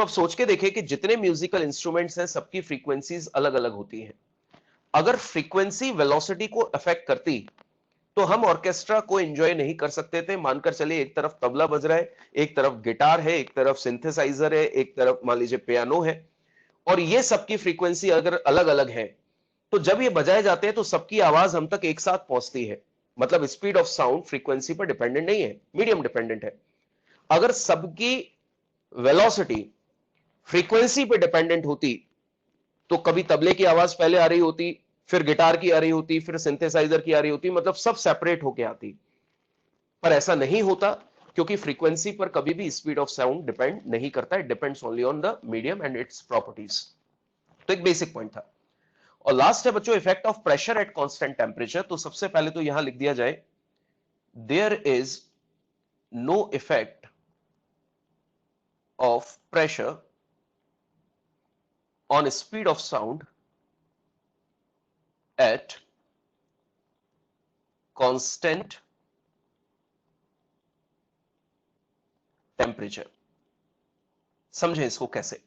तो अब सोच के देखें कि जितने म्यूजिकल इंस्ट्रूमेंट्स हैं सबकी फ्रीक्वेंसीज अलग अलग होती हैं। अगर फ्रीक्वेंसी वेलोसिटी को अफेक्ट करती तो हम ऑर्केस्ट्रा को एंजॉय नहीं कर सकते थे। मानकर चलिए एक तरफ तबला बज रहा है, एक तरफ गिटार है, एक तरफ सिंथेसाइजर है, एक तरफ मान लीजिए पियानो है, और ये सबकी फ्रीक्वेंसी अगर अलग अलग है तो जब ये बजाए जाते हैं तो सबकी आवाज हम तक एक साथ पहुंचती है। मतलब स्पीड ऑफ साउंड फ्रीक्वेंसी पर डिपेंडेंट नहीं है, मीडियम डिपेंडेंट है। अगर सबकी वेलोसिटी फ्रीक्वेंसी पे डिपेंडेंट होती तो कभी तबले की आवाज पहले आ रही होती, फिर गिटार की आ रही होती, फिर सिंथेसाइजर की आ रही होती, मतलब सब सेपरेट होके आती। पर ऐसा नहीं होता क्योंकि फ्रीक्वेंसी पर कभी भी स्पीड ऑफ साउंड डिपेंड नहीं करता, it depends only on the medium and its properties. तो एक बेसिक पॉइंट था। और लास्ट है बच्चों effect of pressure at constant temperature. तो सबसे पहले तो यहां लिख दिया जाए there is no effect of pressure on speed of sound at constant temperature. समझें इसको कैसे।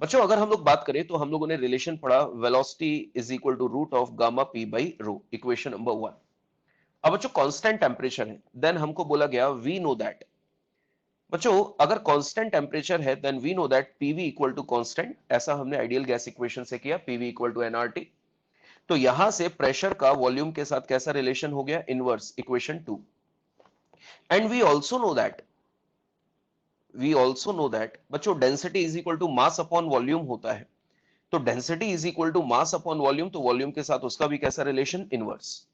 बच्चों अगर हम लोग बात करें तो हम लोगों ने रिलेशन पढ़ा velocity is equal to root of gamma P by rho, equation number 1। अब बच्चों कांस्टेंट टेम्परेचर है, देन हमको बोला गया वी नो दैट। बच्चों अगर कांस्टेंट टेम्परेचर है then we know that PV equal to constant, ऐसा हमने आइडियल गैस इक्वेशन से किया, पीवी इक्वल टू एनआरटी। तो यहां से प्रेशर का वॉल्यूम के साथ कैसा रिलेशन हो गया, inverse, equation 2। And we also know that बच्चों density is equal to mass upon volume होता है। तो density is equal to mass upon volume, तो वॉल्यूम के साथ उसका भी कैसा रिलेशन, इनवर्स।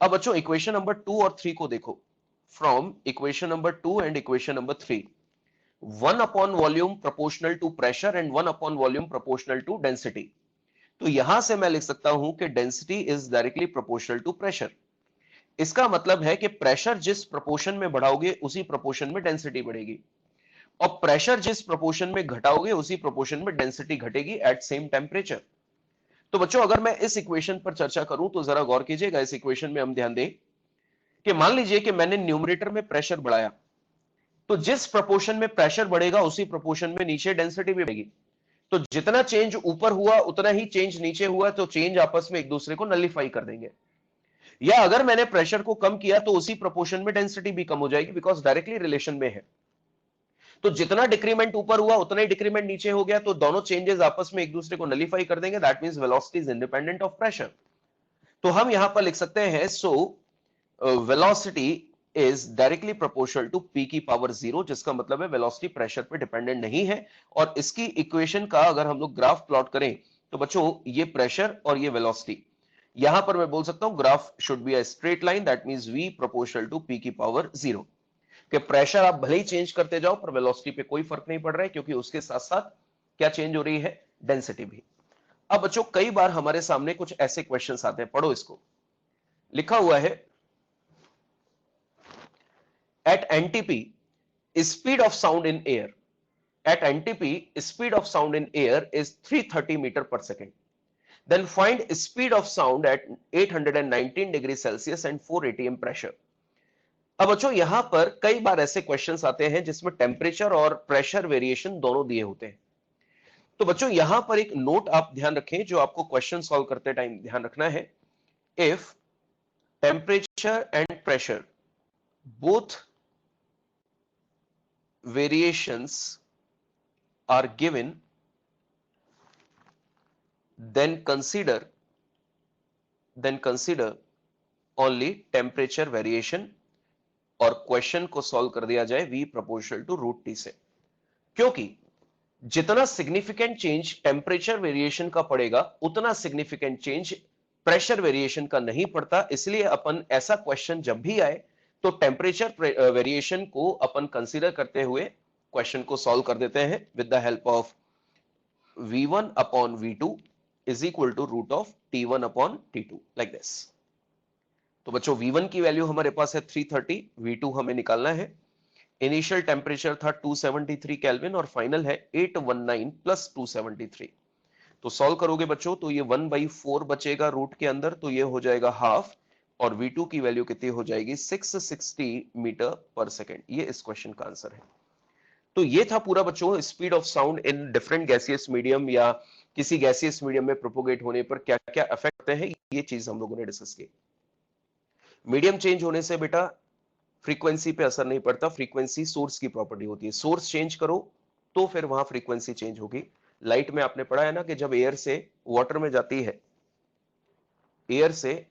अब बच्चों इक्वेशन नंबर 2 और 3 को देखो। From equation number 2 and equation number 3, 1 upon volume proportional to pressure and 1 upon volume proportional to density. तो यहां से मैं लिख सकता हूं कि density is directly proportional to pressure. इसका मतलब है कि प्रेशर जिस प्रोपोर्शन में बढ़ाओगे उसी प्रोपोर्शन में डेंसिटी बढ़ेगी, और प्रेशर जिस प्रोपोर्शन में घटाओगे उसी प्रोपोर्शन में डेंसिटी घटेगी एट सेम टेम्परेचर। तो बच्चों अगर मैं इस इक्वेशन पर चर्चा करूं तो जरा गौर कीजिएगा। इस इक्वेशन में हम ध्यान दें कि मान लीजिए कि मैंने न्यूमरेटर में प्रेशर बढ़ाया, तो जिस प्रोपोर्शन में प्रेशर बढ़ेगा उसी प्रोपोर्शन में नीचे डेंसिटी भी बढ़ेगी। तो जितना चेंज ऊपर हुआ उतना ही चेंज नीचे हुआ, तो चेंज आपस में एक दूसरे को नलिफाई कर देंगे। या अगर मैंने प्रेशर को कम किया तो उसी प्रोपोर्शन में डेंसिटी भी कम हो जाएगी, बिकॉज डायरेक्टली रिलेशन में है। तो जितना डिक्रीमेंट ऊपर हुआ उतना ही डिक्रीमेंट नीचे हो गया, तो दोनों चेंजेस आपस में एक दूसरे को नलिफाई कर देंगे। That means velocity is independent of pressure. तो हम यहां पर लिख सकते हैं so velocity is directly proportional to P की पावर 0, जिसका मतलब है वेलोसिटी प्रेशर पे डिपेंडेंट नहीं है। और इसकी इक्वेशन का अगर हम लोग ग्राफ प्लॉट करें तो बच्चों ये प्रेशर और ये वेलोसिटी, यहां पर मैं बोल सकता हूं graph should be a straight line, that means v proportional to p की पावर 0। कि प्रेशर आप भले ही चेंज करते जाओ पर वेलोसिटी पे कोई फर्क नहीं पड़ रहा है, क्योंकि उसके साथ साथ क्या चेंज हो रही है, डेंसिटी भी। अब बच्चों कई बार हमारे सामने कुछ ऐसे क्वेश्चंस आते हैं, पढ़ो इसको। लिखा हुआ है at NTP speed of sound in air, at NTP speed of sound in air is 330 meter per second. Then find speed of sound at 819 degrees Celsius and 4 atm pressure. अब बच्चों यहां पर कई बार ऐसे क्वेश्चंस आते हैं जिसमें टेम्परेचर और प्रेशर वेरिएशन दोनों दिए होते हैं। तो बच्चों यहां पर एक नोट आप ध्यान रखें जो आपको क्वेश्चन सॉल्व करते टाइम ध्यान रखना है। If temperature and pressure both variations are given, then consider only temperature variation, और क्वेश्चन को सॉल्व कर दिया जाए v proportional to root T से। क्योंकि जितना सिग्निफिकेंट चेंज टेम्परेचर वेरिएशन का पड़ेगा उतना सिग्निफिकेंट चेंज प्रेशर वेरिएशन का नहीं पड़ता। इसलिए अपन ऐसा क्वेश्चन जब भी आए तो टेम्परेचर वेरिएशन को अपन कंसीडर करते हुए क्वेश्चन को सॉल्व कर देते हैं with the help of v1 upon v2 is equal to root of t1 upon t2 like this। तो बच्चों v1 की वैल्यू हमारे पास है 330, v2 हमें निकालना है। इनिशियल टेम्परेचर था 273 केल्विन और फाइनल है 819 प्लस 273। तो सॉल्व करोगे बच्चों तो ये 1/4 बचेगा रूट के अंदर, तो ये हो जाएगा हाफ, और v2 की वैल्यू कितनी हो जाएगी 660 मीटर पर सेकेंड। ये इस क्वेश्चन का आंसर है। तो ये था पूरा बच्चों speed of sound in different gaseous medium या किसी गैसियस मीडियम में प्रोपोगेट होने पर क्या क्या इफेक्ट होते हैं, ये चीज हम लोगों ने डिस्कस की। मीडियम चेंज होने से बेटा फ्रीक्वेंसी पे असर नहीं पड़ता, फ्रीक्वेंसी सोर्स की प्रॉपर्टी होती है, सोर्स चेंज करो तो फिर वहां फ्रीक्वेंसी चेंज होगी। लाइट में आपने पढ़ा है ना कि जब एयर से वाटर में जाती है, एयर से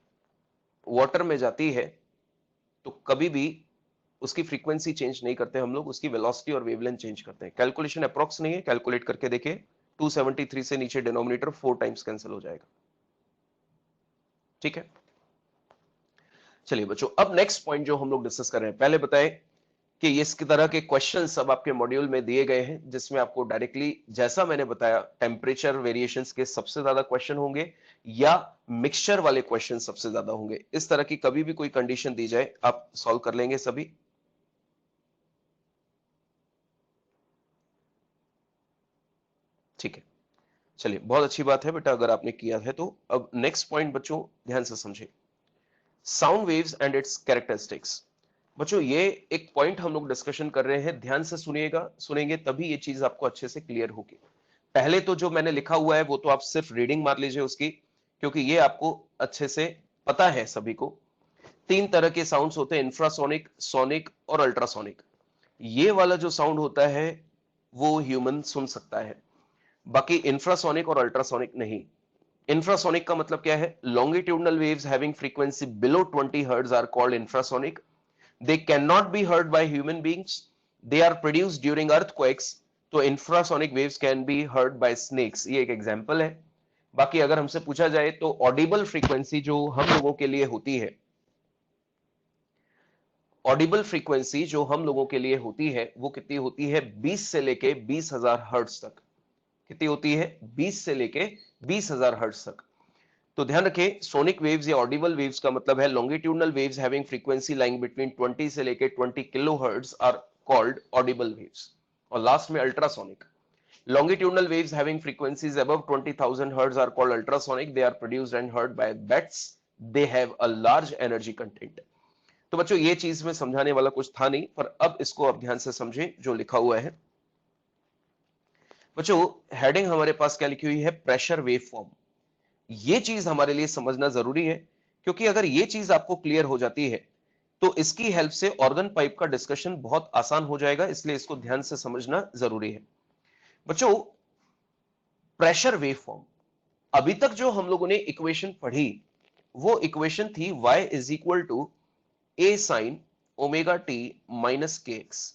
वाटर में जाती है तो कभी भी उसकी फ्रीक्वेंसी चेंज नहीं करते हम लोग, उसकी वेलोसिटी और वेवलेंथ चेंज करते हैं। कैलकुलेशन अप्रॉक्स नहीं है, कैलकुलेट करके देखिए 273 से नीचे डिनोमिनेटर 4 टाइम्स कैंसिल हो जाएगा। ठीक है, चलिए बच्चों अब नेक्स्ट पॉइंट जो हम लोग डिस्कस कर रहे हैं, पहले बताएं कि इस तरह के क्वेश्चन सब आपके मॉड्यूल में दिए गए हैं जिसमें आपको डायरेक्टली जैसा मैंने बताया टेम्परेचर वेरिएशंस के सबसे ज्यादा क्वेश्चन होंगे या मिक्सचर वाले क्वेश्चन सबसे ज्यादा होंगे। इस तरह की कभी भी कोई कंडीशन दी जाए आप सॉल्व कर लेंगे सभी। ठीक है, चलिए बहुत अच्छी बात है बेटा अगर आपने किया है तो। अब नेक्स्ट पॉइंट बच्चों ध्यान से समझे, sound waves and it's characteristics. बच्चों ये एक पॉइंट हम लोग डिस्कशन कर रहे हैं, ध्यान से सुनिएगा, सुनेंगे तभी ये चीज आपको अच्छे से क्लियर होगी। पहले तो जो मैंने लिखा हुआ है वो तो आप सिर्फ रीडिंग मार लीजिए उसकी, क्योंकि ये आपको अच्छे से पता है सभी को। तीन तरह के साउंड्स होते हैं, इंफ्रासोनिक, सोनिक और अल्ट्रासोनिक। ये वाला जो साउंड होता है वो ह्यूमन सुन सकता है, बाकी इंफ्रासोनिक और अल्ट्रासोनिक नहीं। इंफ्रासोनिक का मतलब क्या है, longitudinal waves having frequency below 20 hertz are called infrasonic. They cannot be heard by human beings. They are produced during earthquakes. तो infrasonic waves can be heard by snakes. ये एक example है। बाकी अगर हमसे पूछा जाए तो ऑडिबल फ्रीक्वेंसी जो हम लोगों के लिए होती है, ऑडिबल फ्रीक्वेंसी जो हम लोगों के लिए होती है वो कितनी होती है, 20 से लेके 20,000 हर्ट्ज तक। कितनी होती है, 20 से लेके 20,000 हर्ट्ज तक। तो ध्यान रखें, सोनिक वेव्स या ऑडिबल वेव्स का मतलब है longitudinal waves having frequency lying between 20 से लेके 20 kilohertz are called audible waves. और लास्ट में ultrasonic, longitudinal waves having frequencies above 20,000 hertz are called ultrasonic. They are produced and heard by bats. They have a large energy content. तो बच्चों ये चीज में समझाने वाला कुछ था नहीं, पर अब इसको आप ध्यान से समझें जो लिखा हुआ है। बच्चों हेडिंग हमारे पास क्या लिखी हुई है, प्रेशर वेव फॉर्म। ये चीज हमारे लिए समझना जरूरी है, क्योंकि अगर ये चीज आपको क्लियर हो जाती है तो इसकी हेल्प से ऑर्गन पाइप का डिस्कशन बहुत आसान हो जाएगा, इसलिए इसको ध्यान से समझना जरूरी है। बच्चों प्रेशर वेव फॉर्म, अभी तक जो हम लोगों ने इक्वेशन पढ़ी वो इक्वेशन थी y is equal to A sine omega T minus K X.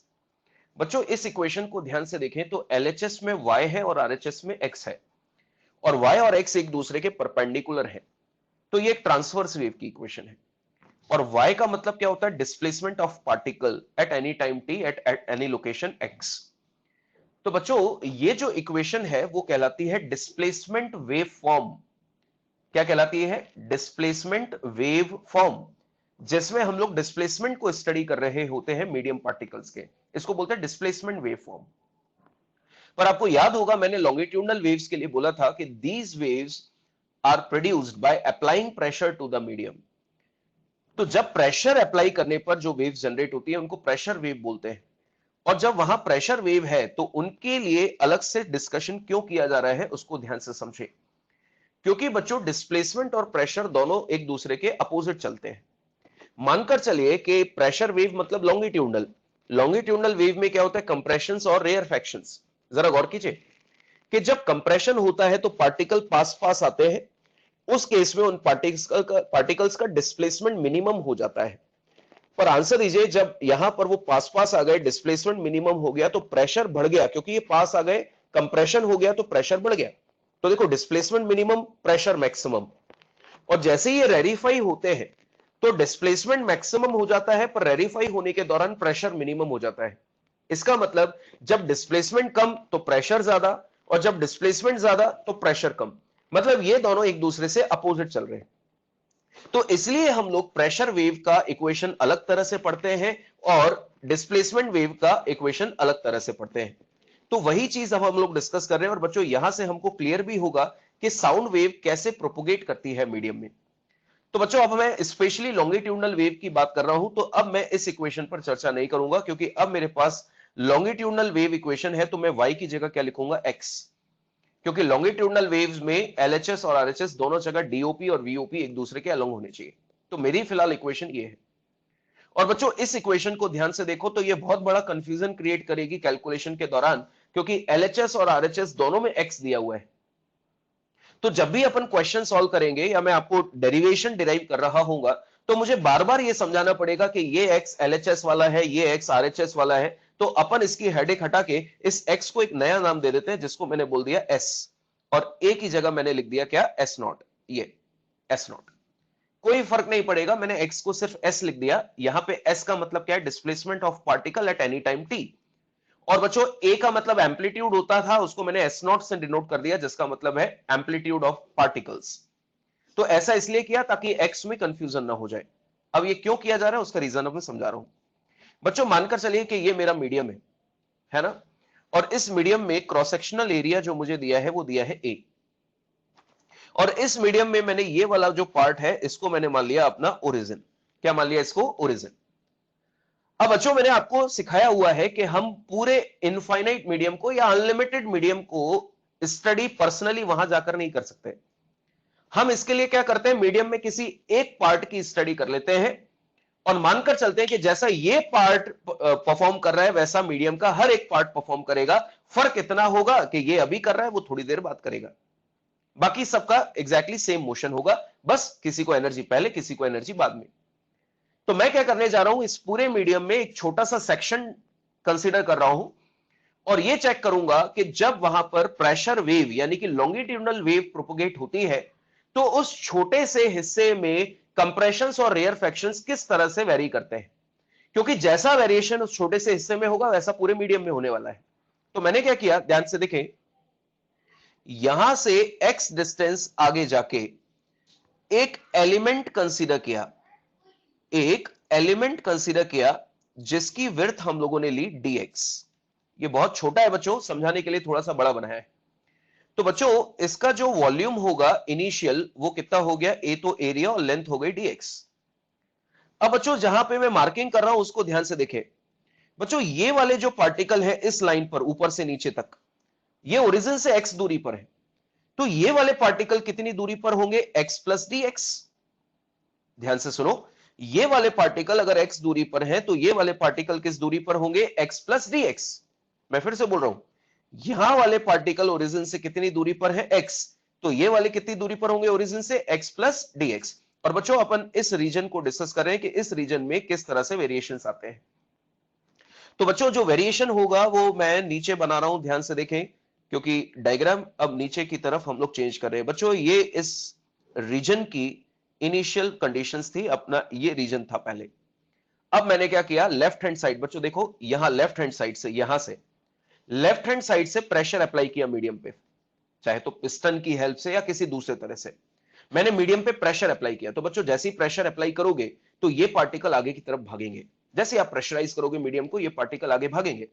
बच्चों इस इक्वेशन को ध्यान से देखें तो LHS में y है और RHS में x है, और y और x एक दूसरे के परपेंडिकुलर है, तो ये एक ट्रांसवर्स वेव की इक्वेशन है। और y का मतलब क्या होता है, displacement of particle at any time t at any location x। तो बच्चों ये जो इक्वेशन है वो कहलाती है डिस्प्लेसमेंट वेव फॉर्म। क्या कहलाती है, डिस्प्लेसमेंट वेव फॉर्म, जिसमें हम लोग डिस्प्लेसमेंट को स्टडी कर रहे होते हैं मीडियम पार्टिकल्स के, इसको बोलते हैं डिस्प्लेसमेंट वेव फॉर्म। पर आपको याद होगा मैंने लॉन्गिट्यूडनल वेव्स के लिए बोला था कि these waves are produced by applying pressure to the medium. तो जब प्रेशर अप्लाई करने पर जो वेव जनरेट होती है उनको प्रेशर वेव बोलते हैं। और जब वहां प्रेशर वेव है तो उनके लिए अलग से डिस्कशन क्यों किया जा रहा है उसको ध्यान से समझे, क्योंकि बच्चों डिस्प्लेसमेंट और प्रेशर दोनों एक दूसरे के अपोजिट चलते हैं। मानकर चलिए कि प्रेशर वेव मतलब लॉन्गिट्यूडनल, लॉन्गिट्यूडनल वेव में क्या होता है, कंप्रेशंस और रेयरफैक्शंस। जरा गौर कीजिए कि जब कंप्रेशन होता है तो पार्टिकल पास पास आते हैं, उस केस में उन पार्टिकल्स का डिस्प्लेसमेंट मिनिमम हो जाता है। पर आंसर दीजिए जब यहां पर वो पास पास आ गए, डिस्प्लेसमेंट मिनिमम हो गया तो प्रेशर बढ़ गया, क्योंकि ये पास आ गए, कंप्रेशन हो गया तो प्रेशर बढ़ गया। तो देखो डिस्प्लेसमेंट मिनिमम प्रेशर मैक्सिमम, और जैसे ही ये रेरिफाई होते हैं तो डिस्प्लेसमेंट मैक्सिमम हो जाता है पर रेरिफाई होने के दौरान प्रेशर मिनिमम हो जाता है। इसका मतलब जब डिस्प्लेसमेंट कम तो प्रेशर ज्यादा, और जब डिस्प्लेसमेंट ज्यादा तो प्रेशर कम, मतलब ये दोनों एक दूसरे से अपोजिट चल रहे हैं। तो इसलिए हम लोग प्रेशर वेव का इक्वेशन अलग तरह से पढ़ते हैं और डिस्प्लेसमेंट वेव का इक्वेशन अलग तरह से पढ़ते हैं। तो वही चीज अब हम लोग डिस्कस कर रहे हैं, और बच्चों यहां से हमको क्लियर भी होगा कि साउंड वेव कैसे प्रोपोगेट करती है मीडियम में। तो बच्चों अब मैं स्पेशली लॉन्गिट्यूडनल वेव की बात कर रहा हूं, तो अब मैं इस इक्वेशन पर चर्चा नहीं करूंगा, क्योंकि अब मेरे पास लॉन्गिट्यूडनल वेव इक्वेशन है तो मैं y की जगह क्या लिखूंगा x, क्योंकि लॉन्गिट्यूडनल वेव्स में LHS और RHS दोनों जगह DOP और VOP एक दूसरे के अलोंग होने चाहिए। तो मेरी फिलहाल इक्वेशन ये है। और बच्चों इस इक्वेशन को ध्यान से देखो तो ये बहुत बड़ा कंफ्यूजन क्रिएट करेगी कैलकुलेशन के दौरान, क्योंकि LHS और RHS दोनों में x दिया हुआ है। तो जब भी अपन क्वेश्चन सॉल्व करेंगे या मैं आपको डेरिवेशन डिराइव कर रहा हूंगा तो मुझे बार बार ये समझाना पड़ेगा कि ये x LHS वाला है, ये x RHS वाला है। तो अपन इसकी हेडेक हटा के इस x को एक नया नाम दे देते हैं जिसको मैंने बोल दिया s, और a की जगह मैंने लिख दिया क्या, s0। ये s0 कोई फर्क नहीं पड़ेगा, मैंने x को सिर्फ s लिख दिया। यहां पे s का मतलब क्या है, displacement of particle at any time t। और बच्चों a का मतलब एम्पलीट्यूड होता था, उसको मैंने s0 से डिनोट कर दिया जिसका मतलब है एम्पलीट्यूड ऑफ पार्टिकल्स। तो ऐसा इसलिए किया ताकि x में कंफ्यूजन ना हो जाए। अब ये क्यों किया जा रहा है उसका रीजन अब मैं समझा रहा हूं। बच्चों मानकर चलिए कि ये मेरा मीडियम है ना, और इस मीडियम में क्रॉस सेक्शनल एरिया जो मुझे दिया है वो दिया है a, और इस मीडियम में मैंने ये वाला जो पार्ट है इसको मैंने मान लिया अपना ओरिजिन। क्या मान लिया इसको, ओरिजिन। अब बच्चों मैंने आपको सिखाया हुआ है कि हम पूरे इनफाइनाइट मीडियम को या अनलिमिटेड मीडियम को स्टडी पर्सनली वहां जाकर नहीं कर सकते। हम इसके लिए क्या करते हैं, मीडियम में किसी एक पार्ट की स्टडी कर लेते हैं और मानकर चलते हैं कि जैसा ये पार्ट परफॉर्म कर रहा है वैसा मीडियम का हर एक पार्ट परफॉर्म करेगा। फर्क इतना होगा कि ये अभी कर रहा है वो थोड़ी देर बाद करेगा, बाकी सबका एग्जैक्टली सेम मोशन होगा, बस किसी को एनर्जी पहले किसी को एनर्जी बाद में। तो मैं क्या करने जा रहा हूं, इस पूरे मीडियम में एक छोटा सा सेक्शन कंसीडर कर रहा हूं और ये चेक करूंगा कि जब वहां पर प्रेशर वेव यानी कि लॉन्गिट्यूडनल वेव प्रोपोगेट होती है तो उस छोटे से हिस्से में कंप्रेशंस और रेयरफेक्शंस किस तरह से वेरी करते हैं, क्योंकि जैसा वेरिएशन उस छोटे से हिस्से में होगा वैसा पूरे मीडियम में होने वाला है। तो मैंने क्या किया, ध्यान से देखें, यहां से x डिस्टेंस आगे जाके एक एलिमेंट कंसीडर किया, एक एलिमेंट कंसीडर किया जिसकी विड्थ हम लोगों ने ली dx। ये बहुत छोटा है बच्चों, समझाने के लिए थोड़ा सा बड़ा बनाया है। तो बच्चों इसका जो वॉल्यूम होगा इनिशियल वो कितना हो गया, a तो एरिया और लेंथ हो गई dx। अब बच्चों जहां पे मैं मार्किंग कर रहा हूं उसको ध्यान से देखें। बच्चों ये वाले जो पार्टिकल है इस लाइन पर ऊपर से नीचे तक, ये ओरिजिन से x दूरी पर है, तो ये वाले पार्टिकल कितनी दूरी पर होंगे, x प्लस dx। ध्यान से सुनो, ये वाले पार्टिकल अगर x दूरी पर हैं तो ये वाले पार्टिकल किस दूरी पर होंगे, x प्लस dx। मैं फिर से बोल रहा हूं, यहां वाले पार्टिकल ओरिजिन से कितनी दूरी पर है, x, तो ये वाले कितनी दूरी पर होंगे ओरिजिन से, x प्लस dx। और बच्चों अपन इस रीजन को डिस्कस कर रहे हैं कि इस रीजन में किस तरह से वेरिएशंस आते हैं। तो बच्चों जो वेरिएशन होगा वो मैं नीचे बना रहा हूं, ध्यान से देखें, क्योंकि डायग्राम अब नीचे की तरफ हम लोग चेंज कर रहे हैं। बच्चों ये इस रीजन की इनिशियल कंडीशंस थी, अपना ये रीजन था पहले। अब मैंने क्या किया, लेफ्ट हैंड साइड, बच्चों देखो यहां लेफ्ट हैंड साइड से, यहां से लेफ्ट हैंड साइड से प्रेशर अप्लाई किया मीडियम पे, चाहे तो पिस्टन की हेल्प से या किसी दूसरे तरह से मैंने मीडियम पे प्रेशर अप्लाई किया। तो बच्चों जैसे ही प्रेशर अप्लाई करोगे तो ये पार्टिकल आगे की तरफ भागेंगे, जैसे आप प्रेशराइज करोगे मीडियम को ये पार्टिकल आगे भागेंगे।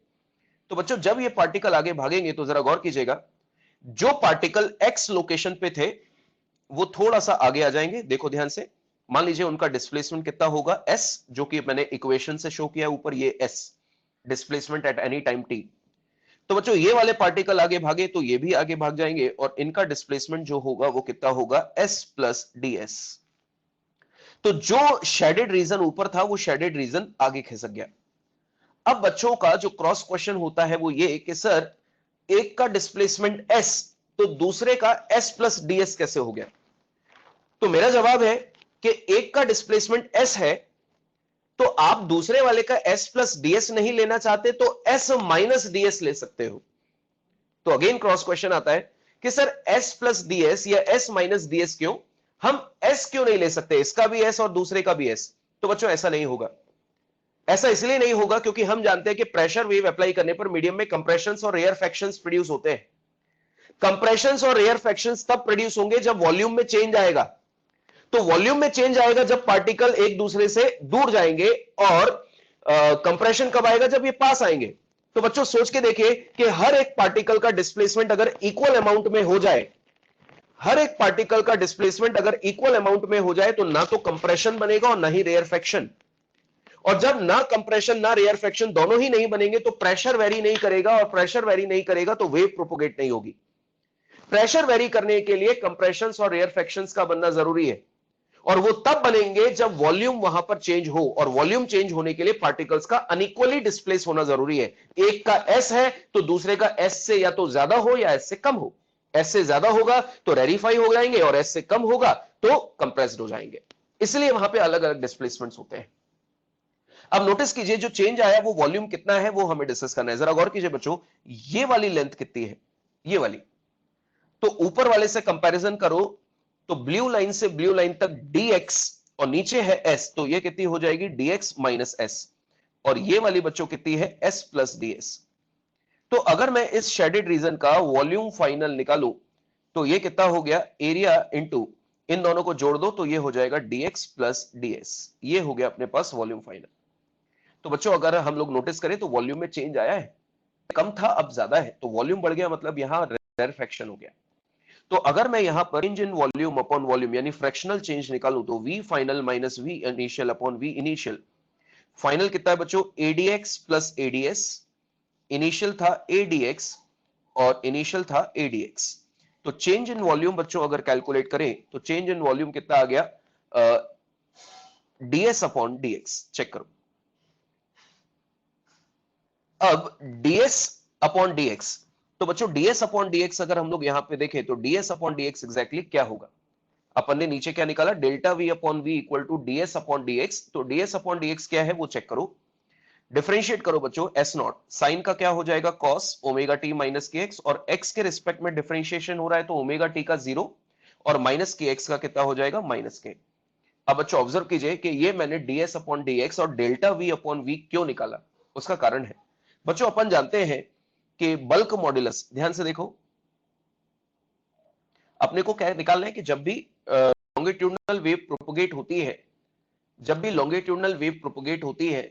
तो बच्चों जब ये पार्टिकल आगे भागेंगे तो जरा गौर कीजिएगा, जो पार्टिकल एक्स लोकेशन पे थे वो थोड़ा सा आगे आ जाएंगे। देखो ध्यान से, मान लीजिए उनका डिस्प्लेसमेंट कितना होगा, एस, जो कि मैंने इक्वेशन से शो किया ऊपर, ये S displacement at any time T. तो बच्चों ये वाले पार्टिकल आगे भागे तो ये भी आगे भाग जाएंगे और इनका डिस्प्लेसमेंट जो होगा वो कितना होगा, s प्लस ds। तो जो शेडेड रीजन ऊपर था वो शेडेड रीजन आगे खिसक गया। अब बच्चों का जो क्रॉस क्वेश्चन होता है वो ये कि सर एक का डिस्प्लेसमेंट s तो दूसरे का s प्लस ds कैसे हो गया। तो मेरा जवाब है कि एक का डिस्प्लेसमेंट s है तो आप दूसरे वाले का s प्लस ds नहीं लेना चाहते तो s माइनस ds ले सकते हो। तो अगेन क्रॉस क्वेश्चन आता है कि सर s प्लस ds या s माइनस ds क्यों, हम s क्यों नहीं ले सकते, इसका भी s और दूसरे का भी s। तो बच्चों ऐसा नहीं होगा, ऐसा इसलिए नहीं होगा क्योंकि हम जानते हैं कि प्रेशर वेव अप्लाई करने पर मीडियम में कंप्रेशंस और रेयरफेक्शंस प्रोड्यूस होते हैं। कंप्रेशंस और रेयरफेक्शंस तब प्रोड्यूस होंगे जब वॉल्यूम में चेंज आएगा। तो वॉल्यूम में चेंज आएगा जब पार्टिकल एक दूसरे से दूर जाएंगे, और कंप्रेशन कब आएगा, जब ये पास आएंगे। तो बच्चों सोच के देखिए कि हर एक पार्टिकल का डिस्प्लेसमेंट अगर इक्वल अमाउंट में हो जाए, हर एक पार्टिकल का डिस्प्लेसमेंट अगर इक्वल अमाउंट में हो जाए तो ना तो कंप्रेशन बनेगा और ना ही रेयरफेक्शन। और जब ना कंप्रेशन ना रेयरफेक्शन दोनों ही नहीं बनेंगे तो प्रेशर वेरी नहीं करेगा, और प्रेशर वेरी नहीं करेगा तो वेव प्रोपोगेट नहीं होगी। प्रेशर वेरी करने के लिए कंप्रेशंस और रेयरफेक्शंस का बनना जरूरी है, और वो तब बनेंगे जब वॉल्यूम वहां पर चेंज हो, और वॉल्यूम चेंज होने के लिए पार्टिकल्स का अनइक्वली डिस्प्लेस होना जरूरी है। एक का एस है तो दूसरे का एस से या तो ज्यादा हो या एस से कम हो। एस से ज्यादा होगा तो रेरिफाई हो जाएंगे, और एस से कम होगा तो कंप्रेस्ड हो जाएंगे। इसलिए वहां पे अलग अलग डिस्प्लेसमेंट्स होते हैं। अब नोटिस कीजिए, जो चेंज आया वो वॉल्यूम कितना है वो हमें डिस्कस करना है। जरा गौर कीजिए बच्चों, ये वाली लेंथ कितनी है, ये वाली, तो ऊपर वाले से कंपैरिजन करो तो ब्लू लाइन से ब्लू लाइन तक dx, और नीचे है s, तो ये कितनी हो जाएगी dx माइनस s, और ये वाली बच्चों कितनी है s प्लस ds। तो अगर मैं इस शेडेड रीजन का वॉल्यूम फाइनल निकालूं तो ये कितना हो गया, एरिया इनटू इन दोनों को जोड़ दो तो ये हो जाएगा dx प्लस ds। ये हो गया अपने पास वॉल्यूम फाइनल। तो बच्चों अगर हम लोग नोटिस करें तो वॉल्यूम में चेंज आया है, कम था अब ज्यादा है, तो वॉल्यूम बढ़ गया, मतलब यहां रेरफेक्शन हो गया। तो अगर मैं यहां पर change in volume upon volume यानी फ्रैक्शनल चेंज निकालूं तो v final minus v initial upon v initial, final कितना है बच्चों adx प्लस ads, इनिशियल था adx और इनिशियल था adx। तो चेंज इन वॉल्यूम बच्चों अगर कैलकुलेट करें तो चेंज इन वॉल्यूम कितना आ गया, ds अपॉन dx। चेक करो, अब ds अपॉन dx, तो बच्चों ds अपॉन dx अगर हम लोग यहां पे देखें तो ds अपॉन dx एग्जैक्टली क्या होगा। अपन ने नीचे क्या निकाला, delta V upon V equal to ds upon dx। तो ds अपॉन dx क्या है वो चेक करो, डिफरेंशिएट करो बच्चों, s नॉट साइन का क्या हो जाएगा cos omega T minus K x, और x के रिस्पेक्ट में डिफरेंशिएशन हो रहा है तो ओमेगा टी का 0 और माइनस के एक्स का कितना हो जाएगा माइनस के। अब बच्चों ऑब्जर्व कीजिए कि ये मैंने ds अपॉन dx और डेल्टा वी अपॉन वी क्यों निकाला, उसका कारण है बच्चों, अपन जानते हैं कि बल्क मॉड्यूलस, ध्यान से देखो, अपने को क्या निकालना है कि जब भी लॉन्गिट्यूडनल वेव प्रोपोगेट होती है, जब भी लॉन्गिट्यूडनल वेव प्रोपोगेट होती है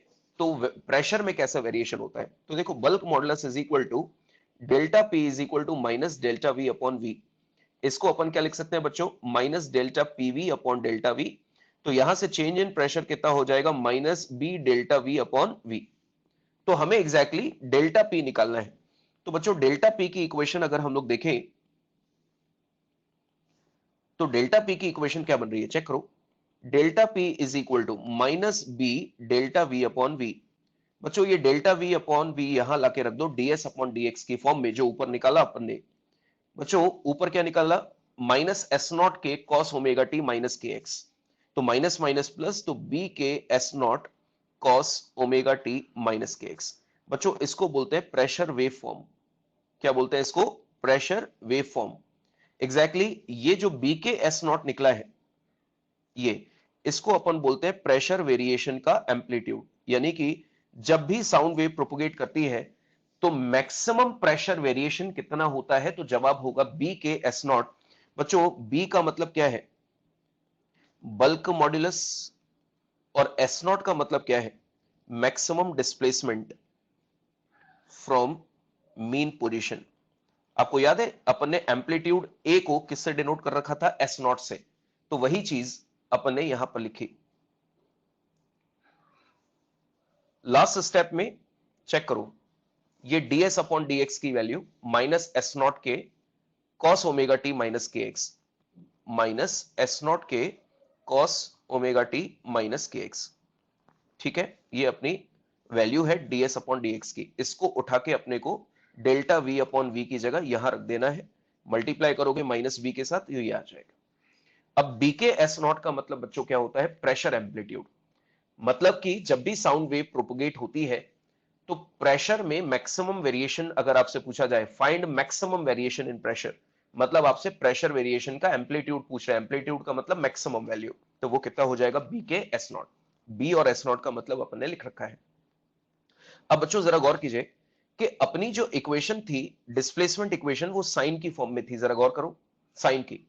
तो प्रेशर में कैसा वेरिएशन होता है। तो देखो bulk modulus is equal to delta P is equal to minus delta V upon V. इसको अपन क्या लिख सकते हैं बच्चों, minus delta P V upon delta V. तो यहां से चेंज इन प्रेशर कितना हो जाएगा, minus B delta V upon V. तो हमें एग्जैक्टली डेल्टा पी निकालना है। तो बच्चों डेल्टा पी की इक्वेशन अगर हम लोग देखें तो डेल्टा पी की इक्वेशन क्या बन रही है, चेक करो, delta P is equal to minus B delta V upon V. बच्चों ये डेल्टा वी अपॉन वी यहां लाके रख दो डीएस अपॉन डीएक्स की फॉर्म में, जो ऊपर निकाला अपन ने। बच्चों ऊपर क्या निकाला, माइनस एस नॉट के cos omega T minus K x, तो माइनस माइनस प्लस, तो बी के S not cos omega T minus K X. बच्चों इसको बोलते हैं प्रेशर वेव फॉर्म। क्या बोलते हैं इसको, प्रेशर वेव फॉर्म। एग्जैक्टली ये जो बी के एस नॉट निकला है, ये इसको अपन बोलते हैं प्रेशर वेरिएशन का एम्पलीट्यूड। यानी कि जब भी साउंड वेव प्रोपोगेट करती है तो मैक्सिमम प्रेशर वेरिएशन कितना होता है, तो जवाब होगा बी के एस नॉट। बच्चों बी का मतलब क्या है, बल्क मॉड्यूलस, और एस नॉट का मतलब क्या है, maximum displacement from mean position. आपको याद है अपन ने एम्पलीट्यूड ए को किससे डिनोट कर रखा था, एस नॉट से, तो वही चीज अपन ने यहां पर लिखी। लास्ट स्टेप में चेक करो, ये ds अपॉन dx की वैल्यू माइनस एस नॉट के cos omega T minus K x, minus S not के cos omega T minus K x. ठीक है, ये अपनी वैल्यू है ds अपॉन dx की। इसको उठा के अपने को डेल्टा v अपॉन v की जगह यहां रख देना है, मल्टीप्लाई करोगे माइनस v के साथ, ये आ जाएगा। अब b के एस नॉट का मतलब बच्चों क्या होता है, प्रेशर एम्पलीट्यूड। मतलब कि जब भी साउंड वेव प्रोपोगेट होती है तो प्रेशर में मैक्सिमम वेरिएशन अगर आपसे पूछा जाए, find maximum variation in pressure, मतलब आपसे प्रेशर वेरिएशन का एम्पलीट्यूड पूछ रहा है। एम्पलीट्यूड का मतलब मैक्सिमम वैल्यू, तो वो कितना हो जाएगा, बी के एस नॉट। बी और एस नॉट का मतलब अपन ने लिख रखा है। अब बच्चों जरा गौर कीजिए कि अपनी जो इक्वेशन थी, डिस्प्लेसमेंट इक्वेशन, वो साइन की फॉर्म में थी। जरा गौर करो, साइन की,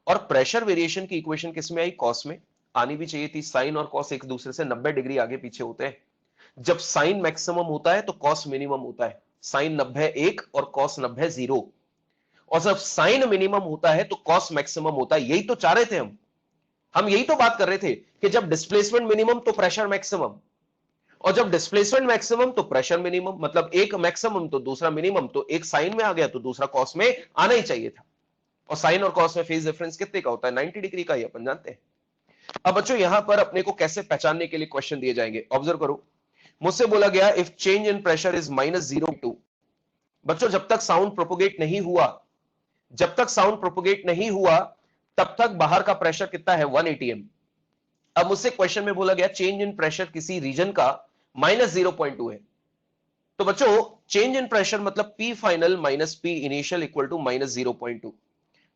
और प्रेशर वेरिएशन की इक्वेशन किस में आई, कॉस में। आनी भी चाहिए थी, साइन और कॉस एक दूसरे से 90 डिग्री आगे पीछे होते हैं। जब साइन मैक्सिमम होता है तो कॉस मिनिमम होता है। साइन 90 1 और कॉस 90 0, और जब साइन मिनिमम होता है तो कॉस मैक्सिमम होता है। यही तो चाह रहे थे हम यही तो बात कर रहे थे कि जब डिस्प्लेसमेंट मिनिमम तो प्रेशर मैक्सिमम। और जब डिस्प्लेसमेंट मैक्सिमम तो प्रेशर मिनिमम, मतलब एक मैक्सिमम तो दूसरा मिनिमम, तो एक साइन में आ गया तो दूसरा कॉस में आना ही चाहिए था। और साइन और कॉस में फेज डिफरेंस कितने का होता है? 90 डिग्री का ही अपन जानते हैं। अब बच्चों यहां पर अपने को कैसे पहचानने के लिए क्वेश्चन दिए जाएंगे, ऑब्जर्व करो। मुझसे बोला गया if change in pressure is -0.2। बच्चों जब तक साउंड प्रोपोगेट नहीं हुआ, जब तक साउंड प्रोपोगेट नहीं हुआ तब तक बाहर का प्रेशर कितना है? 1 atm। अब मुझसे क्वेश्चन में बोला गया चेंज इन प्रेशर किसी रीजन का -0.2 है। तो बच्चों चेंज इन प्रेशर मतलब P final minus P initial equal to -0.2।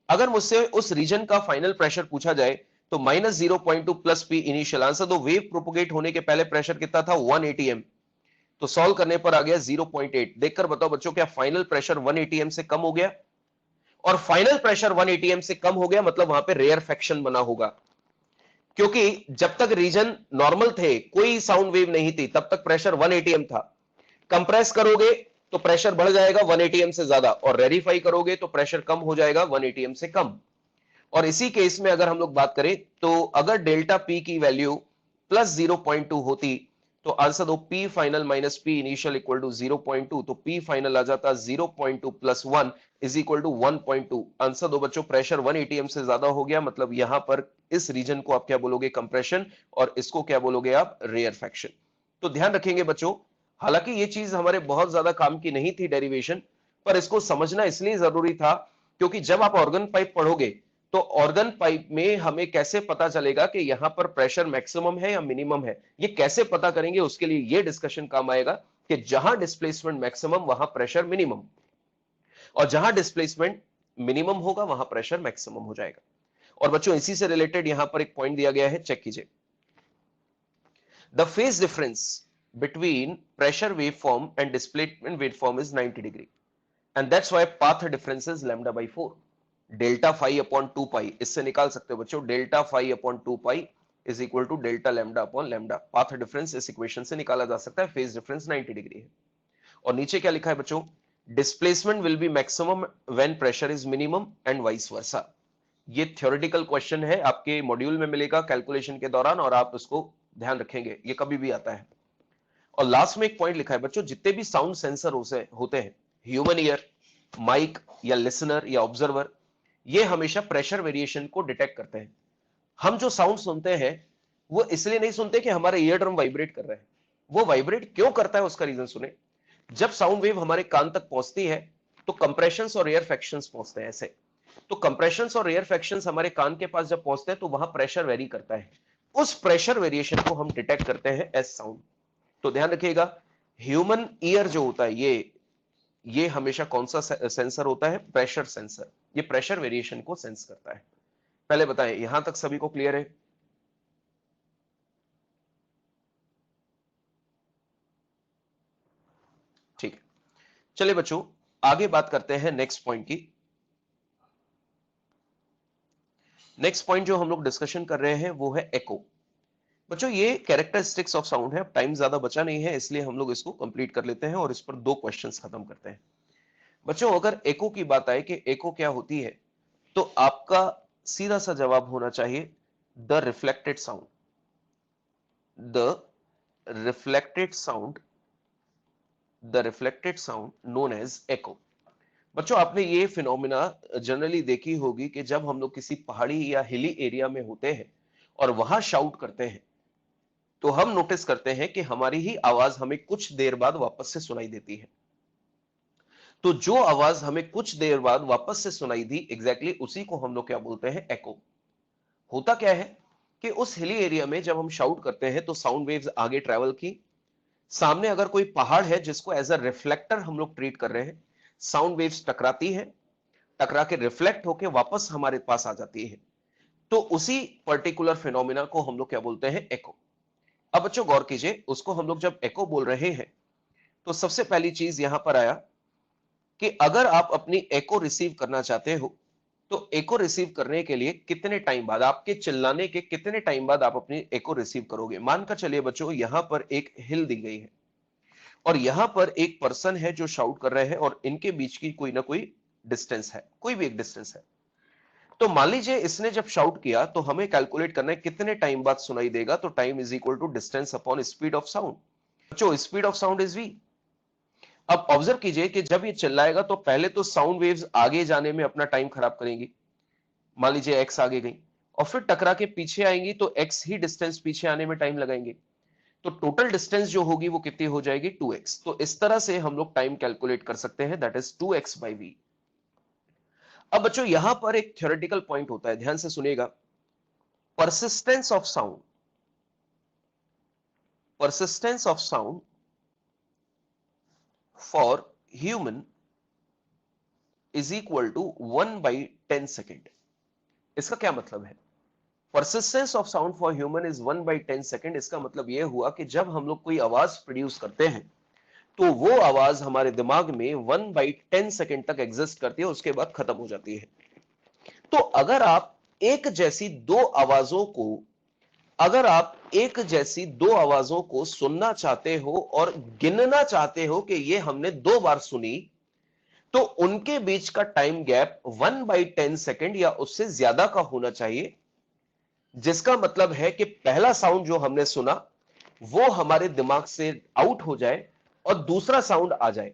अगर मुझसे उस रीजन का फाइनल प्रेशर पूछा जाए तो -0.2 प्लस P इनिशियल। आंसर दो, वेव प्रोपोगेट होने के पहले प्रेशर कितना था? 1 atm। तो सॉल्व करने पर आ गया 0.8। देखकर बताओ बच्चों क्या फाइनल प्रेशर 1 atm से कम हो गया? और फाइनल प्रेशर 1 atm से कम हो गया मतलब वहां पे रेयरफेक्शन बना होगा, क्योंकि जब तक रीजन नॉर्मल थे, कोई साउंड वेव नहीं थी, तब तक प्रेशर 1 atm था। कंप्रेस करोगे तो प्रेशर बढ़ जाएगा 1 atm से ज्यादा, और रेरिफाई करोगे तो प्रेशर कम हो जाएगा 1 atm से कम। और इसी केस में अगर हम लोग बात करें तो अगर डेल्टा पी की वैल्यू प्लस 0.2 होती तो आंसर दो, P final minus P initial equal to 0.2। तो पी फाइनल आ जाता 0.2 plus 1 is equal to 1.2। Answer दो बच्चों, प्रेशर 1 atm से ज्यादा हो गया, मतलब यहां पर इस रीजन को आप क्या बोलोगे? कंप्रेशन, और इसको क्या बोलोगे आप? रेयरफेक्शन। तो ध्यान रखेंगे बच्चों, हालांकि ये चीज हमारे बहुत ज्यादा काम की नहीं थी डेरिवेशन, पर इसको समझना इसलिए जरूरी था क्योंकि जब आप ऑर्गन पाइप पढ़ोगे तो ऑर्गन पाइप में हमें कैसे पता चलेगा कि यहां पर प्रेशर मैक्सिमम है या मिनिमम है, ये कैसे पता करेंगे, उसके लिए ये डिस्कशन काम आएगा कि जहां डिस्प्लेसमेंट मैक्सिमम वहां प्रेशर मिनिमम, और जहां डिस्प्लेसमेंट मिनिमम होगा वहां प्रेशर मैक्सिमम हो जाएगा। और बच्चों इसी से रिलेटेड यहां पर एक पॉइंट दिया गया है, चेक कीजिए। The phase difference between pressure waveform and displacement waveform is 90 degree and that's why path difference is lambda by 4। Delta phi upon 2 pi, इससे निकाल सकते हो बच्चों, delta phi upon 2 pi is equal to delta lambda upon lambda. Path difference इस equation से निकाला जा सकता है, फेज डिफरेंस 90 डिग्री है। और नीचे क्या लिखा है बच्चों? Displacement will be maximum when pressure is minimum and vice versa. ये थ्योरेटिकल क्वेश्चन है, आपके मॉड्यूल में मिलेगा कैलकुलेशन के दौरान, और आप उसको ध्यान रखेंगे, ये कभी भी आता है। और लास्ट में एक पॉइंट लिखा है बच्चों, जितने भी साउंड सेंसर होते हैं, ह्यूमन ईयर, माइक या लिसनर या ऑब्जर्वर, ये हमेशा प्रेशर वेरिएशन को डिटेक्ट करते हैं। हम जो साउंड सुनते हैं वो इसलिए नहीं सुनते कि हमारे ईयर ड्रम वाइब्रेट कर रहे हैं, वो वाइब्रेट क्यों करता है उसका रीजन सुने। जब साउंड वेव हमारे कान तक पहुंचती है तो कंप्रेशंस और रेयरफेक्शंस पहुंचते हैं ऐसे। तो कंप्रेशंस और रेयरफेक्शंस हमारे कान के पास जब पहुंचते हैं तो वहां प्रेशर वेरी करता है, उस प्रेशर वेरिएशन को हम डिटेक्ट करते हैं एज साउंड। तो ध्यान रखिएगा, ह्यूमन ईयर जो होता है ये हमेशा कौन सा सेंसर होता है? Pressure sensor. ये प्रेशर वेरिएशन को सेंस करता है। पहले बताएं, यहां तक सभी को क्लियर है? ठीक है, चलिए बच्चों आगे बात करते हैं नेक्स्ट पॉइंट की। नेक्स्ट पॉइंट जो हम लोग डिस्कशन कर रहे हैं वो है एको। बच्चों ये कैरेक्टरिस्टिक्स ऑफ साउंड है, टाइम ज्यादा बचा नहीं है इसलिए हम लोग इसको कंप्लीट कर लेते हैं और इस पर 2 क्वेश्चंस खत्म करते हैं। बच्चों अगर एको की बात आए कि एको क्या होती है, तो आपका सीधा सा जवाब होना चाहिए the reflected sound. The reflected sound, the reflected sound known as echo. बच्चों आपने ये फिनोमिना जनरली देखी होगी कि जब हम लोग किसी पहाड़ी या हिली एरिया में होते हैं और वहां शाउट करते हैं तो हम नोटिस करते हैं कि हमारी ही आवाज हमें कुछ देर बाद वापस से सुनाई देती है। तो जो आवाज हमें कुछ देर बाद वापस से सुनाई दी, एग्जैक्टली उसी को हम लोग क्या बोलते हैं? एको। होता क्या है कि उस हिली एरिया में जब हम शाउट करते हैं तो साउंड वेव्स आगे ट्रेवल की, सामने अगर कोई पहाड़ है जिसको एज अ रिफ्लेक्टर हम लोग ट्रीट कर रहे हैं, साउंड वेव्स टकराती है, टकरा के रिफ्लेक्ट होके वापस हमारे पास आ जाती है। तो उसी पर्टिकुलर फिनोमिना को हम लोग क्या बोलते हैं? एको। अब बच्चों गौर कीजिए, उसको हम लोग जब एको बोल रहे हैं तो सबसे पहली चीज यहां पर आया कि अगर आप अपनी एको रिसीव करना चाहते हो तो एको रिसीव करने के लिए कितने टाइम बाद, आपके चिल्लाने के कितने टाइम बाद आप अपनी एको रिसीव करोगे। मानकर चलिए बच्चों यहां पर एक हिल दी गई है और यहां पर एक पर्सन है जो शाउट कर रहे हैं और इनके बीच की कोई ना कोई डिस्टेंस है, कोई भी एक डिस्टेंस है। तो मान लीजिए इसने जब शाउट किया तो हमें कैलकुलेट करना है कितने टाइम बाद सुनाई देगा। तो time is equal to distance upon speed of sound. बच्चों speed of sound is V. अब ऑब्जर्व कीजिए कि जब ये चिल्लाएगा तो पहले तो साउंड वेव्स आगे जाने में अपना टाइम खराब करेंगी। मान लीजिए एक्स आगे गई और फिर टकरा के पीछे आएंगी तो एक्स ही डिस्टेंस पीछे आने में टाइम लगाएंगे। तो टोटल डिस्टेंस जो होगी वो कितनी हो जाएगी 2x। तो इस तरह से हम लोग टाइम कैलकुलेट कर सकते हैं, दैट इज 2x/v। अब बच्चों यहां पर एक थ्योरेटिकल पॉइंट होता है, ध्यान से सुनिएगा। persistence of sound persistence of sound for human is equal to 1/10 second. इसका क्या मतलब है? persistence of sound for human is 1/10 second. इसका मतलब यह हुआ कि जब हम लोग कोई आवाज प्रोड्यूस करते हैं तो वो आवाज हमारे दिमाग में 1/10 सेकेंड तक एग्जिस्ट करती है, उसके बाद खत्म हो जाती है। तो अगर आप एक जैसी दो आवाजों को सुनना चाहते हो और गिनना चाहते हो कि ये हमने 2 बार सुनी, तो उनके बीच का टाइम गैप 1/10 सेकेंड या उससे ज्यादा का होना चाहिए। जिसका मतलब है कि पहला साउंड जो हमने सुना वो हमारे दिमाग से आउट हो जाए और दूसरा साउंड आ जाए।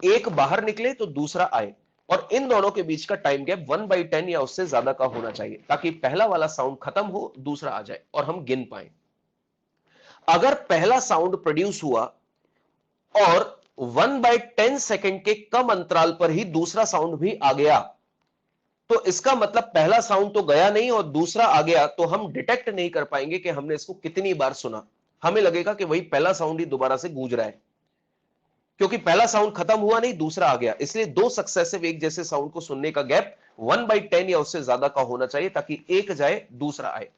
एक बाहर निकले तो दूसरा आए, और इन दोनों के बीच का टाइम गैप 1/10 या उससे ज्यादा का होना चाहिए, ताकि पहला वाला साउंड खत्म हो, दूसरा आ जाए और हम गिन पाए। अगर पहला साउंड प्रोड्यूस हुआ और 1/10 सेकेंड के कम अंतराल पर ही दूसरा साउंड भी आ गया, तो इसका मतलब पहला साउंड तो गया नहीं और दूसरा आ गया, तो हम डिटेक्ट नहीं कर पाएंगे कि हमने इसको कितनी बार सुना। हमें लगेगा कि वही पहला साउंड ही दोबारा से गूंज रहा है, क्योंकि पहला साउंड खत्म हुआ नहीं, दूसरा आ गया। इसलिए दो सक्सेसिव एक जैसे साउंड को सुनने का गैप 1/10 या उससे ज्यादा का होना चाहिए, ताकि एक जाए दूसरा आए।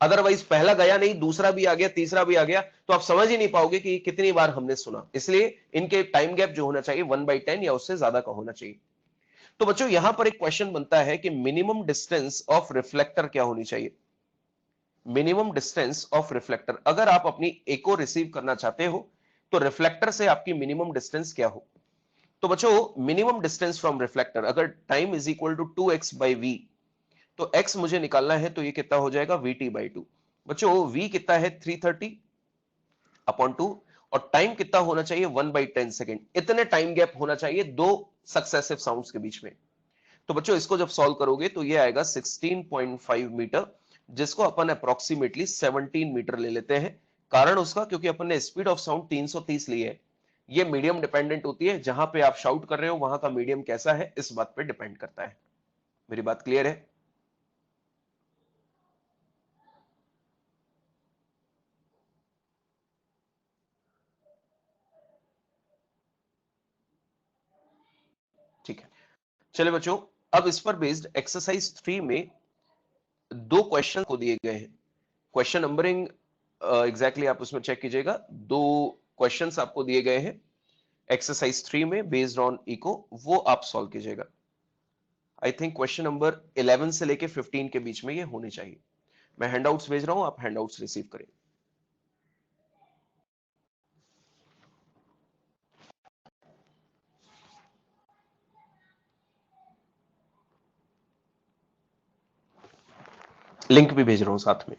अदरवाइज पहला गया नहीं, दूसरा भी आ गया, तीसरा भी आ गया, तो आप समझ ही नहीं पाओगे कि कितनी बार हमने सुना। इसलिए इनके टाइम गैप जो होना चाहिए 1/10 या उससे ज्यादा का होना चाहिए। तो बच्चों यहां पर एक क्वेश्चन बनता है कि मिनिमम डिस्टेंस ऑफ रिफ्लेक्टर क्या होनी चाहिए। मिनिमम डिस्टेंस ऑफ रिफ्लेक्टर, अगर आप अपनी एको रिसीव करना चाहते हो तो रिफ्लेक्टर से आपकी मिनिमम डिस्टेंस क्या हो। तो बच्चों मिनिमम डिस्टेंस फ्रॉम रिफ्लेक्टर, अगर time is equal to 2x/v, तो x मुझे निकालना है, तो ये कितना हो जाएगा vt/2। बच्चों v कितना है 330/2, और टाइम कितना होना चाहिए 1/10 सेकेंड। इतने टाइम गैप होना चाहिए दो सक्सेसिव साउंड्स के बीच में। तो बच्चों इसको जब सॉल्व करोगे तो ये आएगा 16.5 मीटर, जिसको अपन अप्रोक्सीमेटली 17 मीटर ले लेते हैं। कारण उसका, क्योंकि अपन ने स्पीड ऑफ साउंड 330 ली है। ये मीडियम डिपेंडेंट होती है, जहां पे आप शाउट कर रहे हो वहां का मीडियम कैसा है इस बात पे डिपेंड करता है। मेरी बात क्लियर है? ठीक है, चलिए बच्चों, अब इस पर बेस्ड एक्सरसाइज 3 में दो क्वेश्चन को दिए गए हैं। क्वेश्चन नंबरिंग एग्जैक्टली आप उसमें चेक कीजिएगा। दो क्वेश्चंस आपको दिए गए हैं एक्सरसाइज 3 में बेस्ड ऑन इको, वो आप सॉल्व कीजिएगा। आई थिंक क्वेश्चन नंबर 11 से लेके 15 के बीच में ये होने चाहिए। मैं हैंडआउट्स भेज रहा हूं, आप हैंडआउट्स रिसीव करें। लिंक भी भेज रहा हूं साथ में।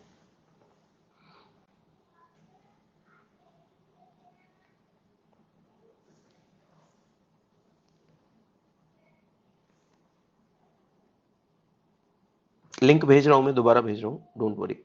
लिंक भेज रहा हूं, मैं दोबारा भेज रहा हूं, डोंट वरी।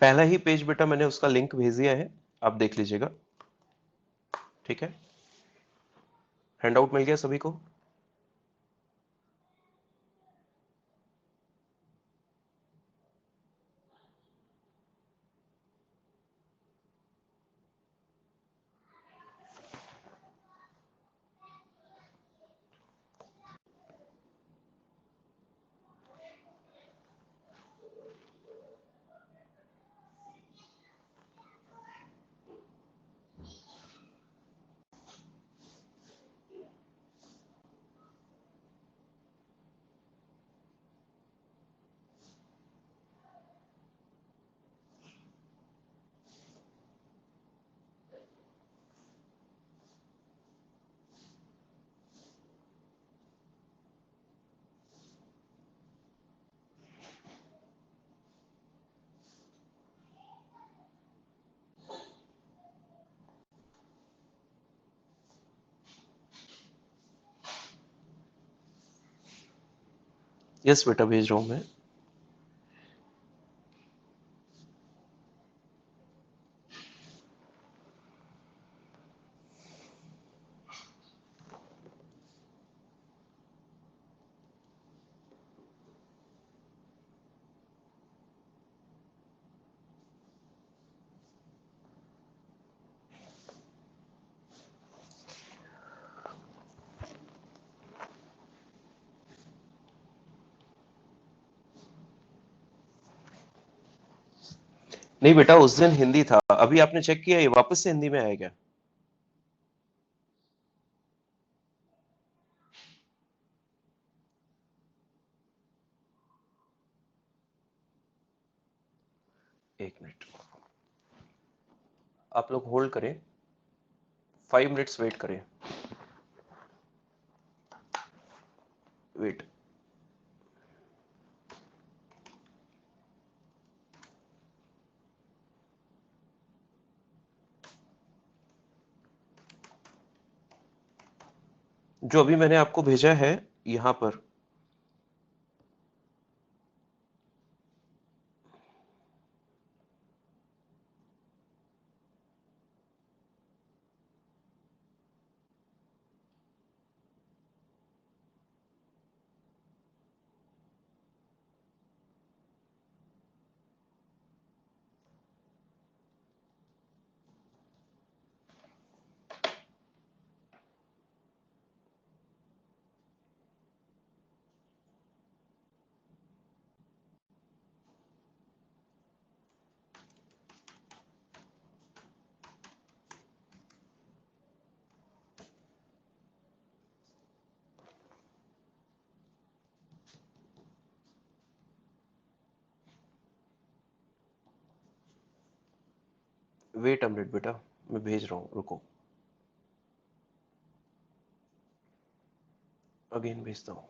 पहला ही पेज बेटा मैंने उसका लिंक भेज दिया है, आप देख लीजिएगा। ठीक है, हैंडआउट मिल गया सभी को? यस बेटा, भेज रहा हूं मैं। नहीं बेटा, उस दिन हिंदी था, अभी आपने चेक किया ये वापस से हिंदी में आया क्या? एक मिनट, आप लोग होल्ड करें, 5 मिनट्स वेट करें। वेट। जो अभी मैंने आपको भेजा है यहां पर, वेट अ मिनट बेटा, मैं भेज रहा हूं, रुको, अगेन भेजता हूं।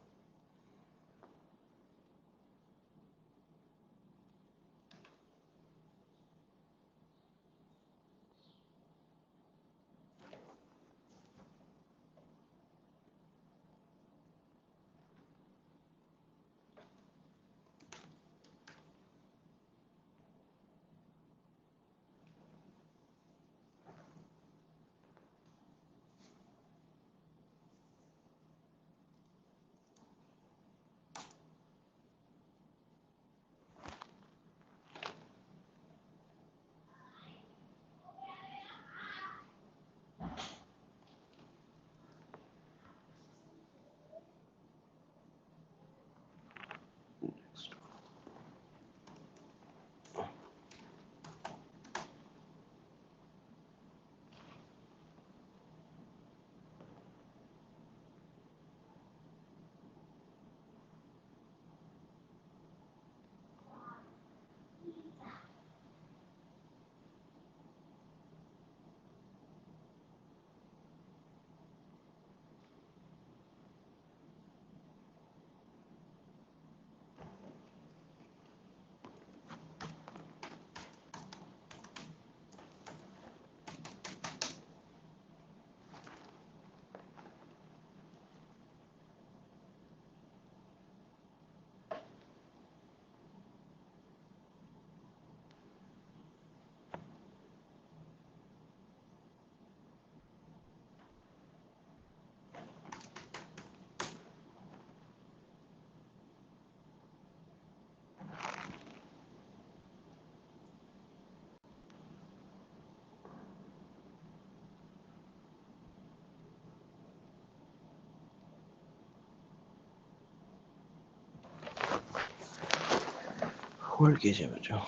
होल्ड कीजिए बच्चों।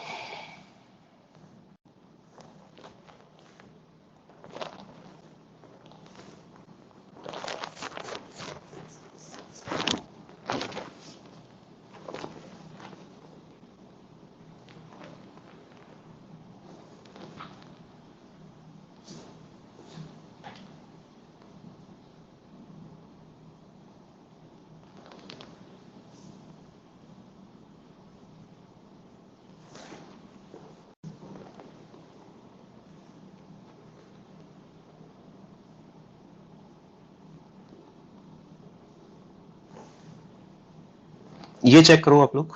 ये चेक करो आप लोग,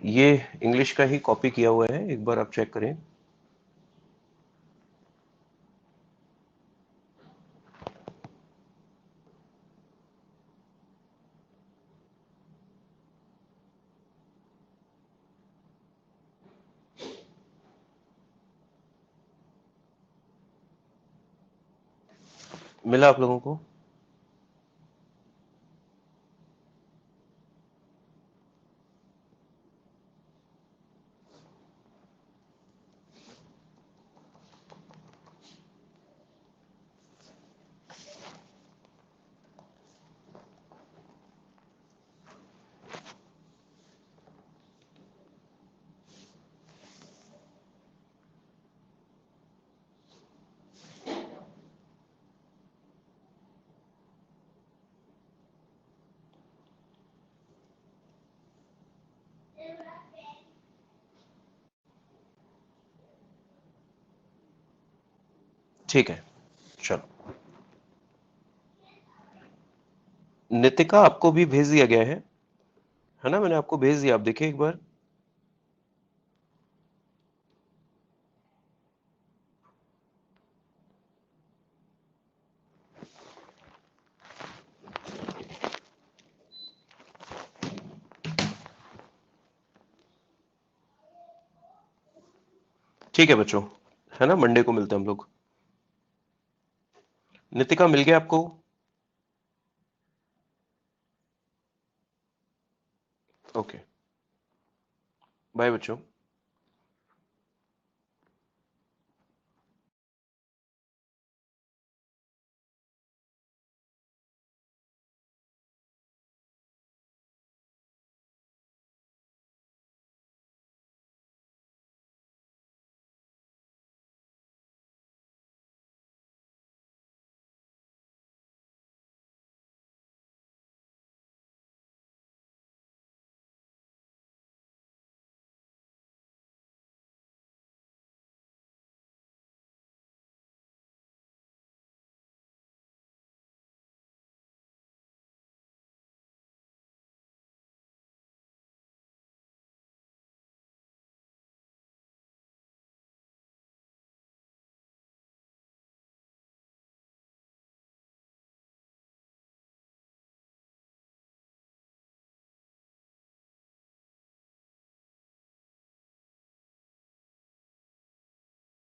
ये इंग्लिश का ही कॉपी किया हुआ है, एक बार आप चेक करें। मिला आप लोगों को? ठीक है, चलो। नितिका आपको भी भेज दिया गया है ना? मैंने आपको भेज दिया, आप देखिए एक बार। ठीक है बच्चों, है ना? मंडे को मिलते हैं हम लोग। नितिका मिल गया आपको? ओके, बाय बच्चों।